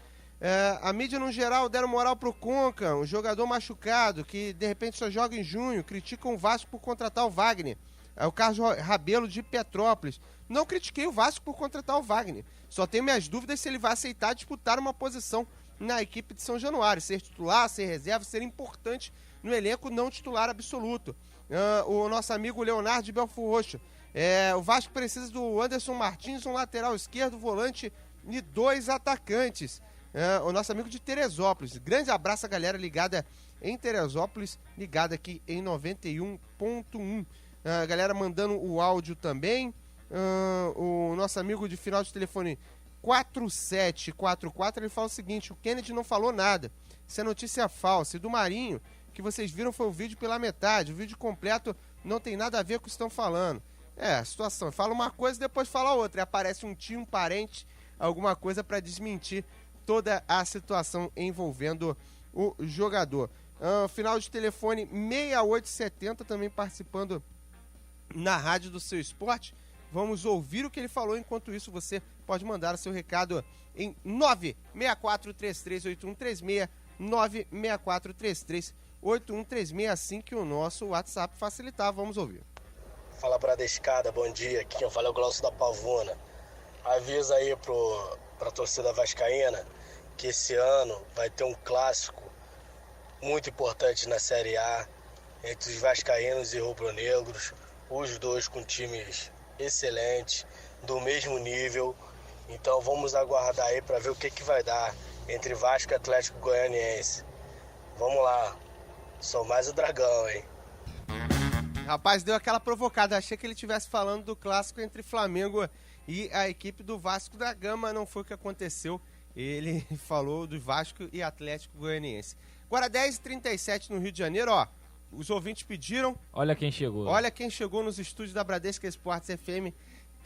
a mídia no geral deram moral pro Conca, um jogador machucado que de repente só joga em junho, criticam o Vasco por contratar o Wagner. O Carlos Rabelo de Petrópolis: não critiquei o Vasco por contratar o Wagner, só tenho minhas dúvidas se ele vai aceitar disputar uma posição na equipe de São Januário, ser titular, ser reserva, ser importante no elenco, não titular absoluto. O nosso amigo Leonardo de Belfort Roxo: o Vasco precisa do Anderson Martins, um lateral esquerdo, volante e 2 atacantes. O nosso amigo de Teresópolis: grande abraço a galera ligada em Teresópolis, ligada aqui em 91.1. A galera mandando o áudio também. O nosso amigo de final de telefone 4744, ele fala o seguinte: o Kennedy não falou nada, isso é notícia falsa. E do Marinho, que vocês viram foi o vídeo pela metade, o vídeo completo não tem nada a ver com o que estão falando. A situação, fala uma coisa e depois fala outra, e aparece um tio, um parente, alguma coisa para desmentir toda a situação envolvendo o jogador. Final de telefone 6870, também participando na rádio do seu esporte. Vamos ouvir o que ele falou. Enquanto isso, você pode mandar o seu recado em 964-338136, 964-338136, assim que o nosso WhatsApp facilitar. Vamos ouvir. Fala, Bradescada, bom dia. Aqui quem fala é o Glaucio da Pavuna. Avisa aí pra torcida vascaína que esse ano vai ter um clássico muito importante na Série A entre os vascaínos e rubro-negros, os dois com times excelentes, do mesmo nível. Então vamos aguardar aí para ver o que vai dar entre Vasco e Atlético Goianiense. Vamos lá, sou mais o Dragão, hein? Rapaz, deu aquela provocada, achei que ele estivesse falando do clássico entre Flamengo e a equipe do Vasco da Gama, não foi o que aconteceu. Ele falou do Vasco e Atlético Goianiense. Agora 10h37 no Rio de Janeiro, ó. Os ouvintes pediram. Olha quem chegou. Olha quem chegou nos estúdios da Bradesco Esportes FM.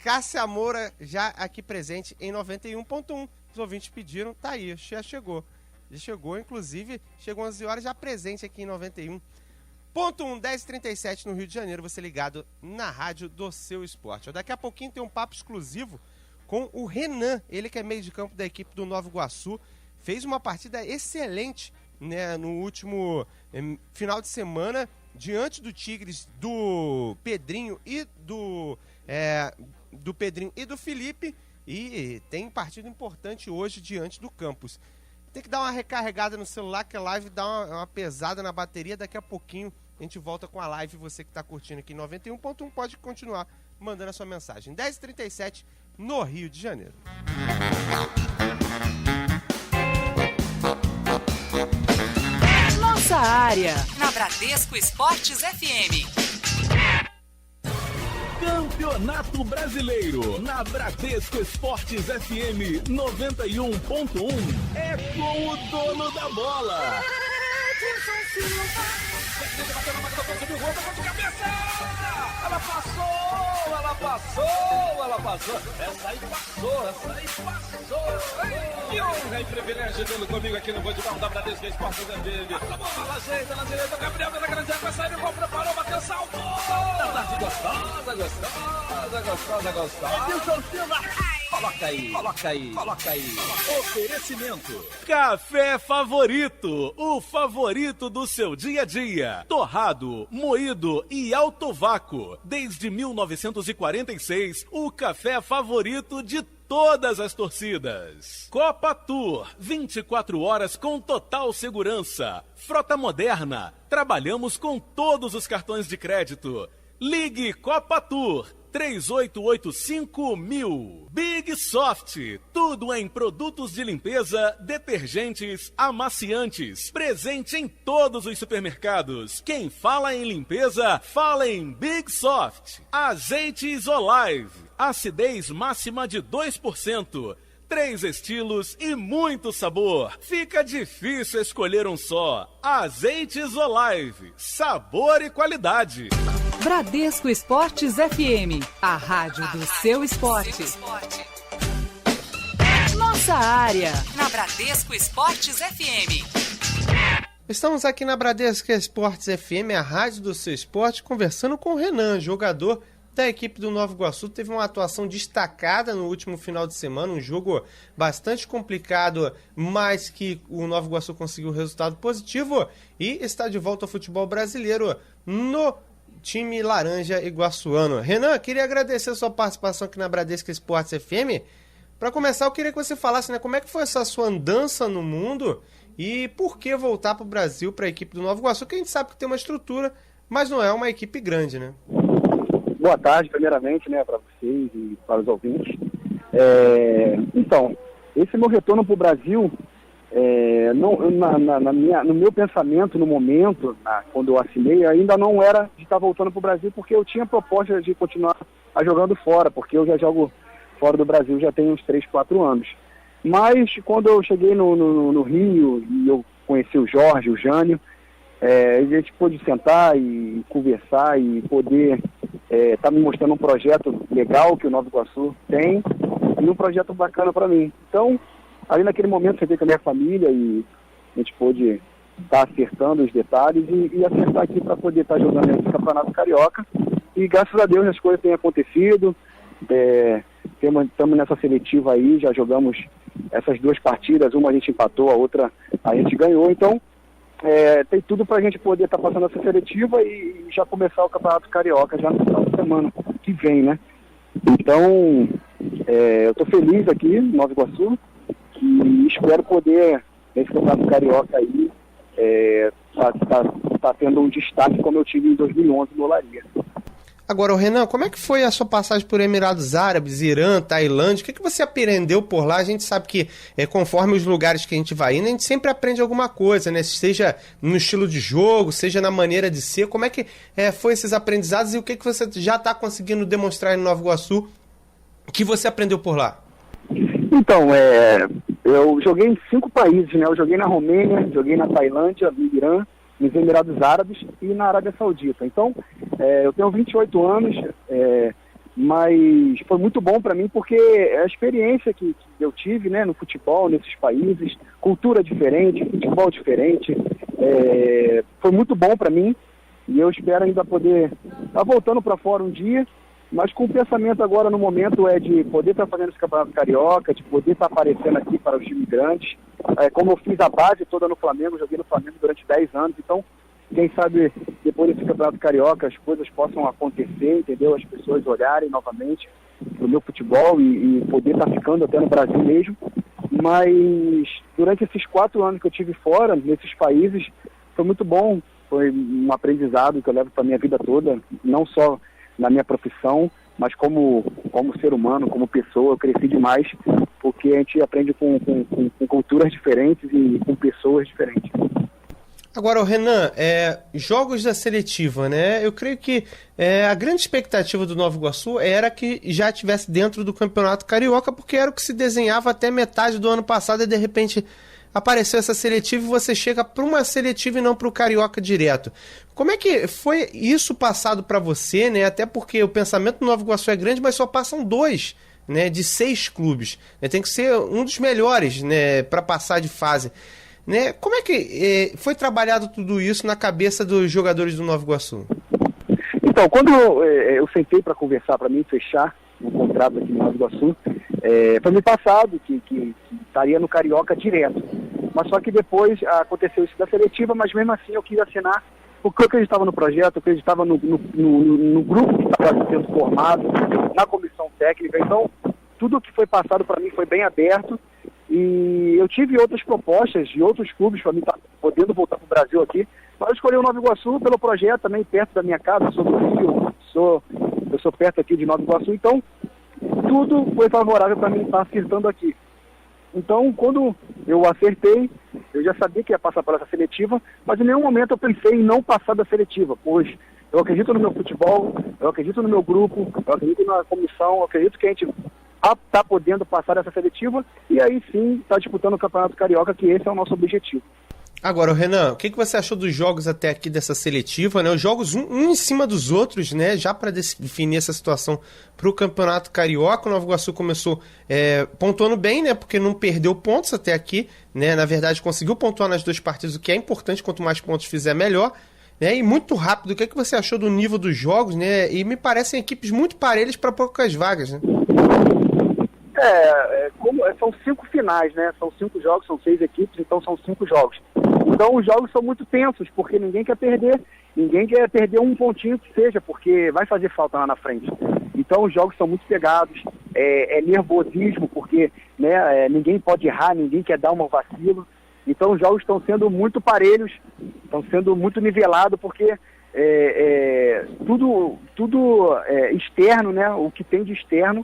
Cássia Moura, já aqui presente em 91.1. Os ouvintes pediram, tá aí, já chegou. Já chegou, inclusive, chegou 11 horas já presente aqui em 91.1, 10h37 no Rio de Janeiro, você ligado na rádio do seu esporte. Daqui a pouquinho tem um papo exclusivo com o Renan, ele que é meio de campo da equipe do Nova Iguaçu, fez uma partida excelente, né, no último final de semana, diante do Tigres, do Pedrinho e do Pedrinho e do Felipe, e tem partido importante hoje diante do Campos. Tem que dar uma recarregada no celular, que a live dá uma pesada na bateria. Daqui a pouquinho a gente volta com a live. Você que está curtindo aqui em 91.1 pode continuar mandando a sua mensagem. 10h37 no Rio de Janeiro. Nossa área, na Bradesco Esportes FM. Campeonato Brasileiro, na Bradesco Esportes FM 91.1, é com o dono da bola. Ela passou. Essa aí passou. Que honra e privilégio tê-lo comigo aqui no futebol da Bradesco Esportes FM. A bola ajeita na direita, Gabriel da grande área, vai sair, o gol preparou, bateu, salto. Gostosa. Edilson Silva. Coloca aí. Oferecimento. Café Favorito, o favorito do seu dia a dia. Torrado, moído e alto vácuo. Desde 1946, o café favorito de todas as torcidas. Copa Tour, 24 horas com total segurança. Frota moderna, trabalhamos com todos os cartões de crédito. Ligue Copa Tour 3885.000. Big Soft, tudo em produtos de limpeza, detergentes, amaciantes. Presente em todos os supermercados. Quem fala em limpeza, fala em Big Soft. Azeites Olive, acidez máxima de 2%. 3 estilos e muito sabor. Fica difícil escolher um só. Azeites Olive, sabor e qualidade. Bradesco Esportes FM, a rádio do seu esporte. Nossa área, na Bradesco Esportes FM. Estamos aqui na Bradesco Esportes FM, a rádio do seu esporte, conversando com o Renan, jogador da equipe do Nova Iguaçu. Teve uma atuação destacada no último final de semana, um jogo bastante complicado, mas que o Nova Iguaçu conseguiu um resultado positivo e está de volta ao futebol brasileiro no time laranja iguaçuano. Renan, queria agradecer a sua participação aqui na Bradesco Esportes FM. Para começar, eu queria que você falasse, né, como é que foi essa sua andança no mundo e por que voltar para o Brasil, para a equipe do Nova Iguaçu, que a gente sabe que tem uma estrutura, mas não é uma equipe grande, né? Boa tarde, primeiramente, né, para vocês e para os ouvintes. Então, esse meu retorno para o Brasil, no meu pensamento, no momento, quando eu assinei, ainda não era de estar voltando para o Brasil, porque eu tinha proposta de continuar jogando fora, porque eu já jogo fora do Brasil já tem uns 3, 4 anos. Mas quando eu cheguei no Rio e eu conheci o Jorge, o Jânio, a gente pôde sentar e conversar e poder tá me mostrando um projeto legal que o Nova Iguaçu tem e um projeto bacana para mim. Então, ali naquele momento, sentei com a minha família e a gente pôde estar acertando os detalhes e acertar aqui para poder estar jogando esse Campeonato Carioca. E graças a Deus as coisas têm acontecido. Estamos nessa seletiva aí, já jogamos essas 2 partidas, uma a gente empatou, a outra a gente ganhou. Então, tem tudo para a gente poder estar passando essa seletiva e já começar o Campeonato Carioca já no final de semana que vem, né? Então, eu estou feliz aqui no Nova Iguaçu e espero poder, nesse Campeonato Carioca aí, tá tendo um destaque como eu tive em 2011 no Olaria. Agora, Renan, como é que foi a sua passagem por Emirados Árabes, Irã, Tailândia? O que você aprendeu por lá? A gente sabe que, conforme os lugares que a gente vai indo, a gente sempre aprende alguma coisa, né? Seja no estilo de jogo, seja na maneira de ser. Como é que foi esses aprendizados e o que você já está conseguindo demonstrar em Nova Iguaçu que você aprendeu por lá? Então, Eu joguei em 5 países, né? Eu joguei na Romênia, joguei na Tailândia, no Irã, nos Emirados Árabes e na Arábia Saudita. Então, eu tenho 28 anos, mas foi muito bom para mim porque a experiência que eu tive, né, no futebol, nesses países, cultura diferente, futebol diferente, foi muito bom para mim e eu espero ainda poder estar voltando para fora um dia, mas com o pensamento agora no momento de poder estar fazendo esse Campeonato Carioca, de poder estar aparecendo aqui para os times grandes, como eu fiz a base toda no Flamengo, joguei no Flamengo durante 10 anos, então quem sabe depois desse Campeonato Carioca as coisas possam acontecer, entendeu? As pessoas olharem novamente pro meu futebol e poder estar ficando até no Brasil mesmo. Mas durante esses 4 anos que eu tive fora, nesses países, foi muito bom. Foi um aprendizado que eu levo para minha vida toda, não só na minha profissão, mas como ser humano, como pessoa. Eu cresci demais, porque a gente aprende com culturas diferentes e com pessoas diferentes. Agora, Renan, jogos da seletiva, né? Eu creio que a grande expectativa do Nova Iguaçu era que já estivesse dentro do Campeonato Carioca, porque era o que se desenhava até metade do ano passado e de repente apareceu essa seletiva e você chega para uma seletiva e não para o Carioca direto. Como é que foi isso passado para você, né? Até porque o pensamento do Nova Iguaçu é grande, mas só passam 2, né, de 6 clubes. Tem que ser um dos melhores, né, para passar de fase. Né? Como é que foi trabalhado tudo isso na cabeça dos jogadores do Nova Iguaçu? Então, quando eu sentei para conversar, para mim fechar um contrato aqui no Nova Iguaçu, foi me passado que estaria no Carioca direto. Mas só que depois aconteceu isso da seletiva, mas mesmo assim eu quis assinar, porque eu acreditava no projeto, eu acreditava no grupo que estava sendo formado, na comissão técnica. Então, tudo que foi passado para mim foi bem aberto. E eu tive outras propostas de outros clubes para mim estar podendo voltar para o Brasil aqui, mas eu escolhi o Nova Iguaçu pelo projeto, também perto da minha casa, eu sou do Rio, eu sou perto aqui de Nova Iguaçu, então tudo foi favorável para mim estar acertando aqui. Então, quando eu acertei, eu já sabia que ia passar por essa seletiva, mas em nenhum momento eu pensei em não passar da seletiva, pois eu acredito no meu futebol, eu acredito no meu grupo, eu acredito na comissão, eu acredito que a gente está podendo passar essa seletiva e aí sim está disputando o Campeonato Carioca, que esse é o nosso objetivo. Agora, Renan, o que você achou dos jogos até aqui dessa seletiva, né? Os jogos um em cima dos outros, né? Já para definir essa situação para o Campeonato Carioca, o Nova Iguaçu começou pontuando bem, né? Porque não perdeu pontos até aqui, né? Na verdade, conseguiu pontuar nas 2 partidas, o que é importante, quanto mais pontos fizer, melhor. Né? E muito rápido, o que você achou do nível dos jogos, né? E me parecem equipes muito parelhas para poucas vagas, né? São 5 finais, né? São 5 jogos, são 6 equipes, então são 5 jogos. Então os jogos são muito tensos, porque ninguém quer perder um pontinho que seja, porque vai fazer falta lá na frente. Então os jogos são muito pegados, é nervosismo, porque né, ninguém pode errar, ninguém quer dar um vacilo. Então os jogos estão sendo muito parelhos, estão sendo muito nivelados, porque tudo externo, né? O que tem de externo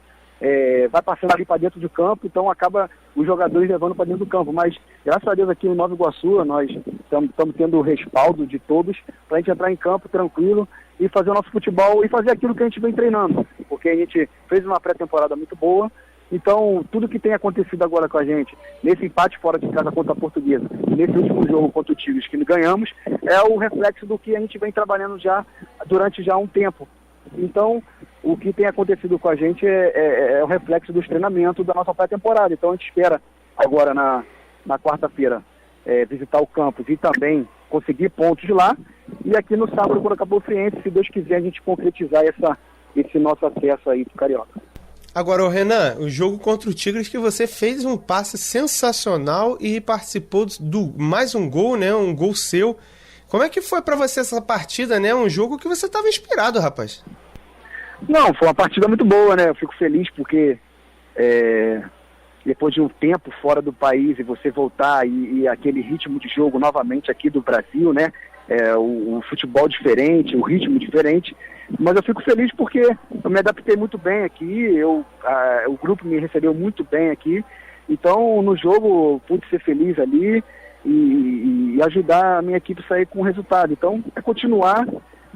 vai passando ali para dentro do campo, então acaba os jogadores levando para dentro do campo. Mas graças a Deus aqui no Nova Iguaçu nós estamos tendo o respaldo de todos para a gente entrar em campo tranquilo e fazer o nosso futebol e fazer aquilo que a gente vem treinando, porque a gente fez uma pré-temporada muito boa. Então tudo que tem acontecido agora com a gente nesse empate fora de casa contra a Portuguesa e nesse último jogo contra o Tigres que ganhamos é o reflexo do que a gente vem trabalhando já durante já um tempo. Então, o que tem acontecido com a gente é o reflexo dos treinamentos da nossa pré-temporada. Então, a gente espera agora na quarta-feira visitar o campus e também conseguir pontos lá. E aqui no sábado, quando acabou o Friense, se Deus quiser, a gente concretizar esse nosso acesso aí pro Carioca. Agora, Renan, o jogo contra o Tigres que você fez um passe sensacional e participou do mais um gol, né? Um gol seu. Como é que foi pra você essa partida, né? Um jogo que você estava inspirado, rapaz. Não, foi uma partida muito boa, né? Eu fico feliz porque depois de um tempo fora do país e você voltar e aquele ritmo de jogo novamente aqui do Brasil, né? O futebol diferente, o ritmo diferente. Mas eu fico feliz porque eu me adaptei muito bem aqui, o grupo me recebeu muito bem aqui. Então, no jogo, eu pude ser feliz ali e ajudar a minha equipe a sair com o resultado. Então, é continuar.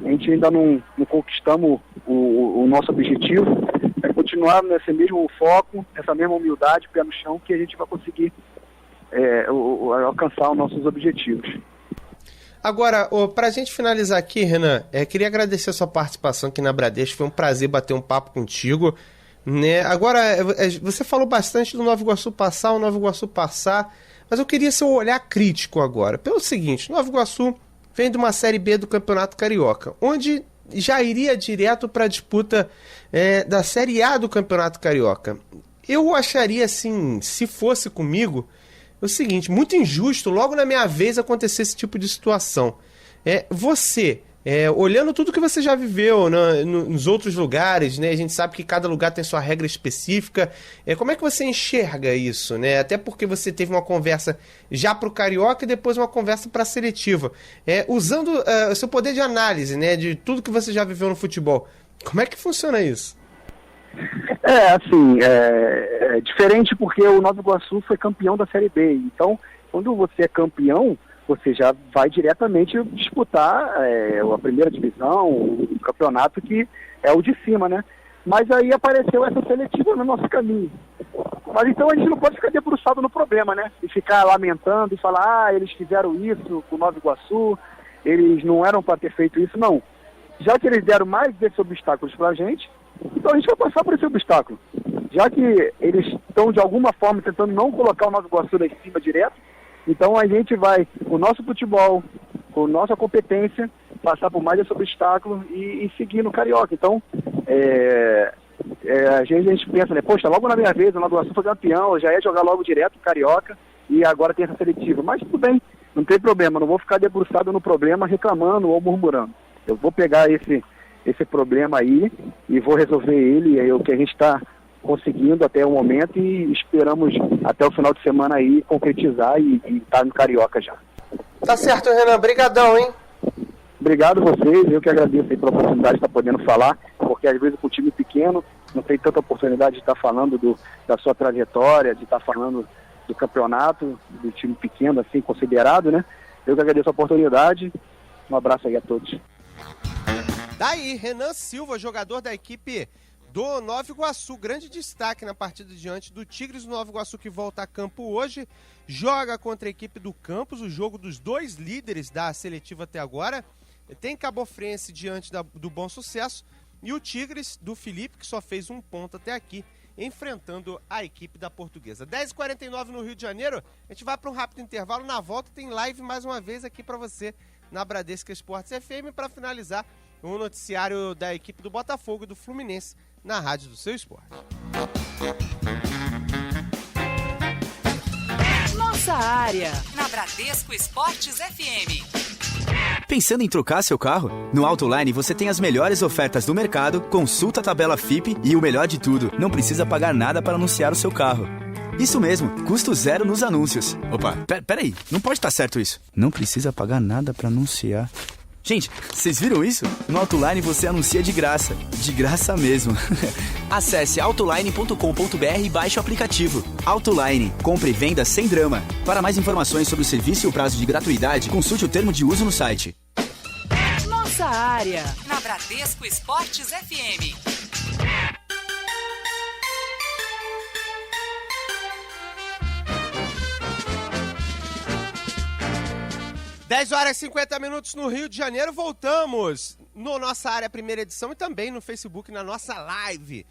A gente ainda não conquistamos o nosso objetivo. É continuar nesse mesmo foco, nessa mesma humildade, pé no chão, que a gente vai conseguir alcançar os nossos objetivos. Agora, para a gente finalizar aqui, Renan, queria agradecer a sua participação aqui na Bradesco, foi um prazer bater um papo contigo, né? Agora, você falou bastante do Nova Iguaçu passar, mas eu queria seu olhar crítico agora, pelo seguinte: Nova Iguaçu vem de uma Série B do Campeonato Carioca, onde já iria direto para a disputa da Série A do Campeonato Carioca. Eu acharia, assim, se fosse comigo, o seguinte, muito injusto logo na minha vez acontecer esse tipo de situação. Você, olhando tudo que você já viveu nos outros lugares, né, a gente sabe que cada lugar tem sua regra específica, como é que você enxerga isso, né? Até porque você teve uma conversa já para o Carioca e depois uma conversa para a seletiva. Usando o seu poder de análise, né, de tudo que você já viveu no futebol, como é que funciona isso? É diferente porque o Nova Iguaçu foi campeão da Série B. Então, quando você é campeão, você já vai diretamente disputar a primeira divisão, o campeonato que é o de cima, né? Mas aí apareceu essa seletiva no nosso caminho. Mas então a gente não pode ficar debruçado no problema, né? E ficar lamentando e falar, eles fizeram isso com o Nova Iguaçu, eles não eram para ter feito isso, não. Já que eles deram mais desses obstáculos pra gente, então a gente vai passar por esse obstáculo. Já que eles estão de alguma forma tentando não colocar o Nova Iguaçu lá em cima direto, então a gente vai, com o nosso futebol, com nossa competência, passar por mais esse obstáculo e seguir no Carioca. Então, a gente pensa, né, poxa, logo na minha vez o Nova Iguaçu foi campeão, eu já ia jogar logo direto no Carioca e agora tem essa seletiva. Mas tudo bem, não tem problema, não vou ficar debruçado no problema reclamando ou murmurando. Eu vou pegar esse problema aí e vou resolver ele, é o que a gente está conseguindo até o momento e esperamos até o final de semana aí concretizar e estar no Carioca já. Tá certo, Renan, brigadão, hein? Obrigado a vocês, eu que agradeço aí pela oportunidade de estar podendo falar, porque às vezes com um time pequeno não tem tanta oportunidade de estar falando da sua trajetória, de estar falando do campeonato, do time pequeno assim, considerado, né? Eu que agradeço a oportunidade, um abraço aí a todos. Daí, Renan Silva, jogador da equipe do Nova Iguaçu, grande destaque na partida diante do Tigres do Nova Iguaçu, que volta a campo hoje, joga contra a equipe do Campos, o jogo dos dois líderes da seletiva até agora. Tem Cabofrense diante do Bom Sucesso e o Tigres do Felipe, que só fez um ponto até aqui, enfrentando a equipe da Portuguesa. 10h49 no Rio de Janeiro, a gente vai para um rápido intervalo, na volta tem live mais uma vez aqui para você na Bradesco Esportes FM para finalizar o noticiário da equipe do Botafogo e do Fluminense na Rádio do Seu Esporte. Nossa área, na Bradesco Esportes FM. Pensando em trocar seu carro? No Autoline você tem as melhores ofertas do mercado, consulta a tabela FIPE e o melhor de tudo, não precisa pagar nada para anunciar o seu carro. Isso mesmo, custo zero nos anúncios. Opa, peraí, não pode estar certo isso. Não precisa pagar nada para anunciar. Gente, vocês viram isso? No Autoline você anuncia de graça mesmo. Acesse autoline.com.br e baixe o aplicativo. Autoline, compra e venda sem drama. Para mais informações sobre o serviço e o prazo de gratuidade, consulte o termo de uso no site. Nossa área, na Bradesco Esportes FM. Dez horas e 50 minutos no Rio de Janeiro, voltamos no Nossa Área Primeira Edição e também no Facebook, na nossa live.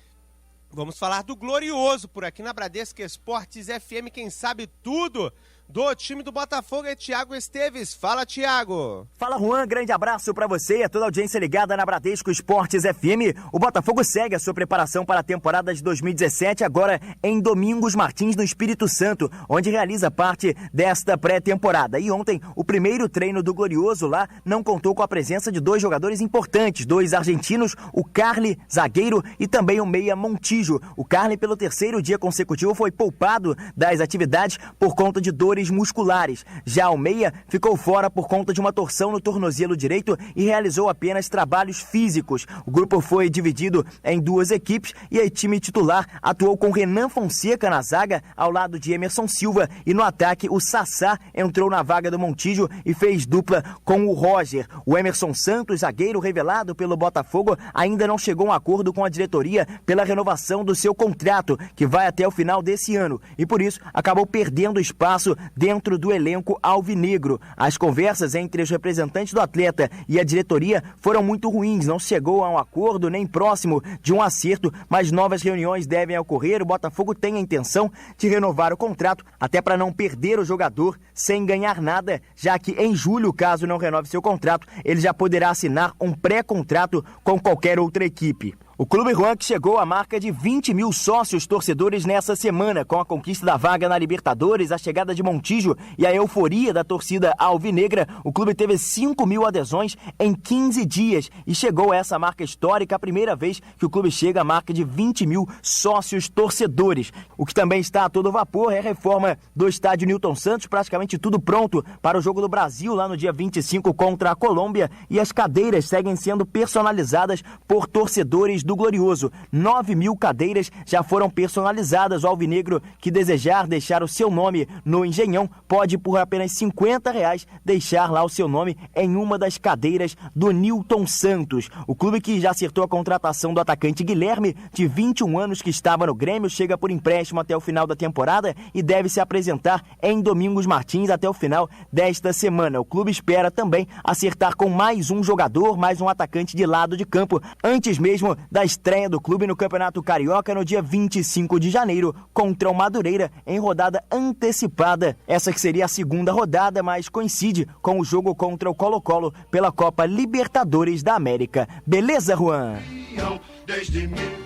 Vamos falar do Glorioso por aqui na Bradesco Esportes FM, quem sabe tudo do time do Botafogo é Thiago Esteves. Fala, Thiago. Fala, Juan. Grande abraço pra você e a toda a audiência ligada na Bradesco Esportes FM. O Botafogo segue a sua preparação para a temporada de 2017, agora em Domingos Martins, no Espírito Santo, onde realiza parte desta pré-temporada. E ontem, o primeiro treino do Glorioso lá não contou com a presença de dois jogadores importantes, dois argentinos, o Carly, zagueiro, e também o meia Montijo. O Carly, pelo terceiro dia consecutivo, foi poupado das atividades por conta de dores musculares. Já o meia ficou fora por conta de uma torção no tornozelo direito e realizou apenas trabalhos físicos. O grupo foi dividido em duas equipes e o time titular atuou com Renan Fonseca na zaga, ao lado de Emerson Silva, e no ataque o Sassá entrou na vaga do Montijo e fez dupla com o Roger. O Emerson Santos, zagueiro revelado pelo Botafogo, ainda não chegou a um acordo com a diretoria pela renovação do seu contrato, que vai até o final desse ano, e por isso acabou perdendo espaço dentro do elenco alvinegro. As conversas entre os representantes do atleta e a diretoria foram muito ruins, não chegou a um acordo nem próximo de um acerto, mas novas reuniões devem ocorrer. O Botafogo tem a intenção de renovar o contrato, até para não perder o jogador sem ganhar nada, já que em julho, caso não renove seu contrato, ele já poderá assinar um pré-contrato com qualquer outra equipe. O Clube Juan, que chegou à marca de 20 mil sócios torcedores nessa semana, com a conquista da vaga na Libertadores, a chegada de Montijo e a euforia da torcida alvinegra, o clube teve 5 mil adesões em 15 dias e chegou a essa marca histórica, a primeira vez que o clube chega à marca de 20 mil sócios torcedores. O que também está a todo vapor é a reforma do estádio Newton Santos, praticamente tudo pronto para o Jogo do Brasil lá no dia 25 contra a Colômbia, e as cadeiras seguem sendo personalizadas por torcedores do Glorioso. 9 mil cadeiras já foram personalizadas. O alvinegro que desejar deixar o seu nome no Engenhão pode, por apenas R$50, deixar lá o seu nome em uma das cadeiras do Newton Santos. O clube, que já acertou a contratação do atacante Guilherme, de 21 anos, que estava no Grêmio, chega por empréstimo até o final da temporada e deve se apresentar em Domingos Martins até o final desta semana. O clube espera também acertar com mais um jogador, mais um atacante de lado de campo, antes mesmo da estreia do clube no Campeonato Carioca no dia 25 de janeiro contra o Madureira, em rodada antecipada. Essa que seria a segunda rodada, mas coincide com o jogo contra o Colo-Colo pela Copa Libertadores da América. Beleza, Juan?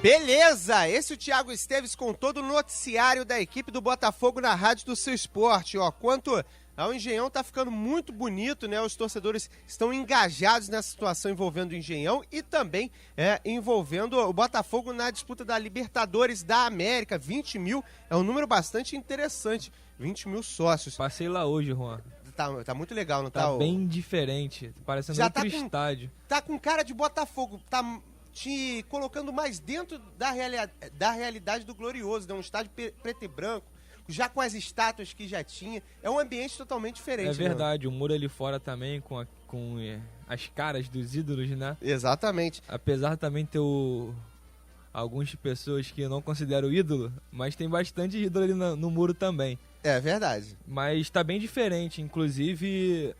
Beleza! Esse é o Thiago Esteves com todo o noticiário da equipe do Botafogo na Rádio do Seu Esporte. Quanto o Engenhão tá ficando muito bonito, né? Os torcedores estão engajados nessa situação envolvendo o Engenhão e também envolvendo o Botafogo na disputa da Libertadores da América. 20 mil é um número bastante interessante. 20 mil sócios. Passei lá hoje, Juan. Tá muito legal, não tá? Tá bem diferente. Parecendo outro estádio. Tá com cara de Botafogo. Tá te colocando mais dentro da realidade do Glorioso, né? Um estádio preto e branco, já com as estátuas que já tinha. É um ambiente totalmente diferente. É verdade, né? O muro ali fora também, com as caras dos ídolos, né? Exatamente. Apesar também ter algumas pessoas que eu não considero ídolo, mas tem bastante ídolo ali no muro também. É verdade. Mas tá bem diferente, inclusive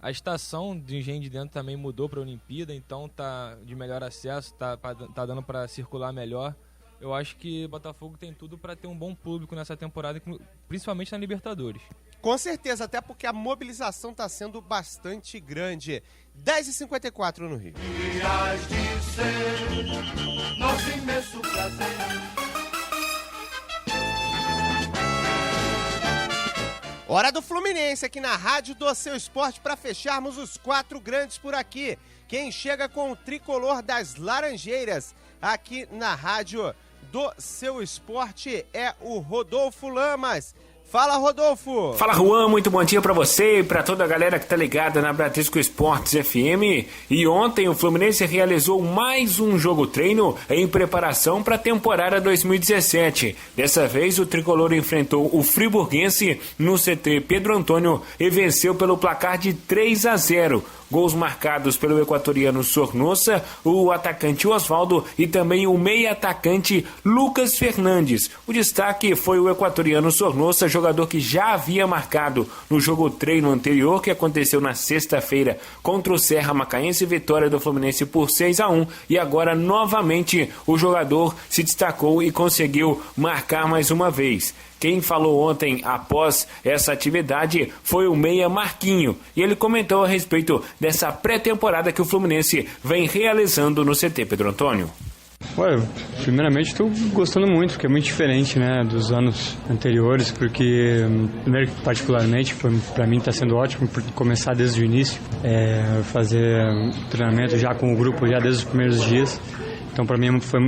a estação de Engenho de Dentro também mudou para a Olimpíada, então tá de melhor acesso, tá dando para circular melhor. Eu acho que o Botafogo tem tudo para ter um bom público nessa temporada, principalmente na Libertadores. Com certeza, até porque a mobilização está sendo bastante grande. 10h54 no Rio. Nosso imenso prazer. Hora do Fluminense aqui na Rádio do Seu Esporte para fecharmos os 4 grandes por aqui. Quem chega com o tricolor das Laranjeiras aqui na Rádio do Seu Esporte é o Rodolfo Lamas. Fala, Rodolfo! Fala, Juan, muito bom dia pra você e pra toda a galera que tá ligada na Bradesco Esportes FM. E ontem o Fluminense realizou mais um jogo-treino em preparação para a temporada 2017. Dessa vez o tricolor enfrentou o friburguense no CT Pedro Antônio e venceu pelo placar de 3-0. Gols marcados pelo equatoriano Sornosa, o atacante Osvaldo e também o meia-atacante Lucas Fernandes. O destaque foi o equatoriano Sornosa, jogador que já havia marcado no jogo-treino anterior, que aconteceu na sexta-feira contra o Serra Macaense, vitória do Fluminense por 6-1, e agora novamente o jogador se destacou e conseguiu marcar mais uma vez. Quem falou ontem após essa atividade foi o meia Marquinho, e ele comentou a respeito dessa pré-temporada que o Fluminense vem realizando no CT Pedro Antônio. Primeiramente estou gostando muito, porque é muito diferente, né, dos anos anteriores, porque primeiro, particularmente para mim está sendo ótimo por começar desde o início, fazer treinamento já com o grupo já desde os primeiros dias, então para mim foi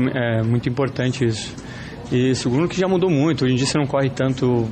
muito importante isso. E segundo, que já mudou muito, hoje em dia você não corre tanto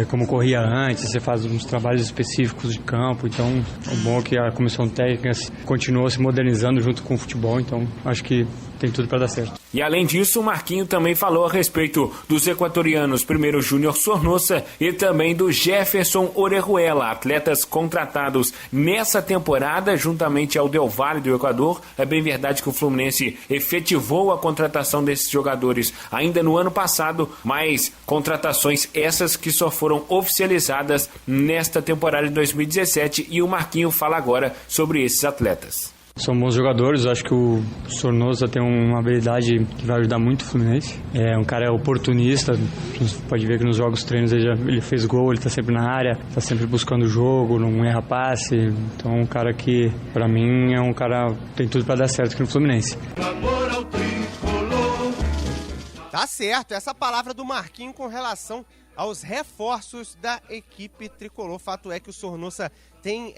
como corria antes, você faz uns trabalhos específicos de campo, então o bom é que a comissão técnica continuou se modernizando junto com o futebol, então acho que tem tudo para dar certo. E além disso, o Marquinho também falou a respeito dos equatorianos, primeiro Júnior Sornosa e também do Jefferson Orejuela, atletas contratados nessa temporada juntamente ao Del Valle do Equador. É bem verdade que o Fluminense efetivou a contratação desses jogadores ainda no ano passado, mas contratações essas que só foram oficializadas nesta temporada de 2017, e o Marquinho fala agora sobre esses atletas. São bons jogadores, eu acho que o Sornosa tem uma habilidade que vai ajudar muito o Fluminense. É um cara oportunista, você pode ver que nos jogos treinos ele fez gol, ele tá sempre na área, tá sempre buscando o jogo, não erra passe. Então é um cara que, pra mim, é um cara que tem tudo pra dar certo aqui no Fluminense. Tá certo, essa palavra do Marquinho com relação aos reforços da equipe tricolor. Fato é que o Sornosa tem...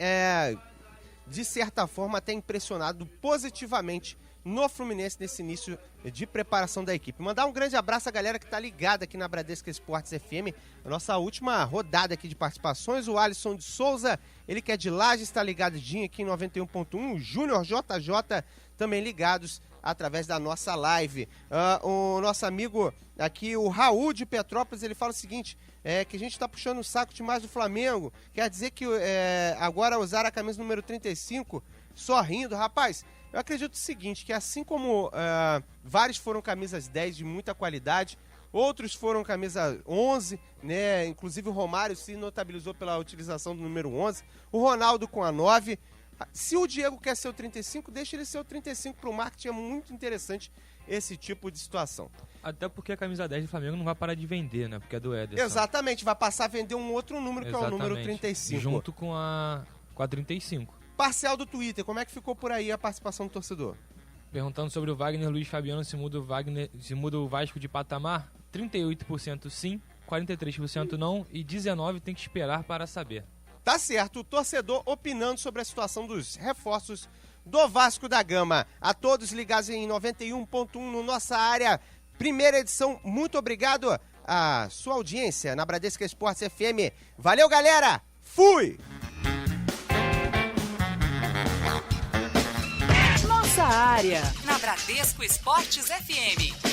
de certa forma, até impressionado positivamente no Fluminense nesse início de preparação da equipe. Mandar um grande abraço à galera que tá ligada aqui na Bradesco Esportes FM, a nossa última rodada aqui de participações. O Alisson de Souza, ele que é de Lages, está ligadinho aqui em 91.1. O Júnior JJ também ligados através da nossa live. O nosso amigo aqui, o Raul de Petrópolis, ele fala o seguinte... que a gente está puxando o saco demais do Flamengo, quer dizer que agora usar a camisa número 35, sorrindo. Rapaz, eu acredito o seguinte, que assim como vários foram camisas 10 de muita qualidade, outros foram camisa 11, né? Inclusive o Romário se notabilizou pela utilização do número 11, o Ronaldo com a 9. Se o Diego quer ser o 35, deixa ele ser o 35 para o marketing, é muito interessante esse tipo de situação. Até porque a camisa 10 do Flamengo não vai parar de vender, né? Porque é do Ederson. Exatamente, vai passar a vender um outro número, que é o número 35. Junto com a 35. Parcial do Twitter, como é que ficou por aí a participação do torcedor? Perguntando sobre o Wagner Luiz Fabiano, se muda o Vasco de patamar, 38% sim, 43% não e 19% tem que esperar para saber. Tá certo, o torcedor opinando sobre a situação dos reforços do Vasco da Gama. A todos ligados em 91.1 no Nossa Área, primeira edição. Muito obrigado à sua audiência na Bradesco Esportes FM. Valeu, galera! Fui! Nossa Área, na Bradesco Esportes FM.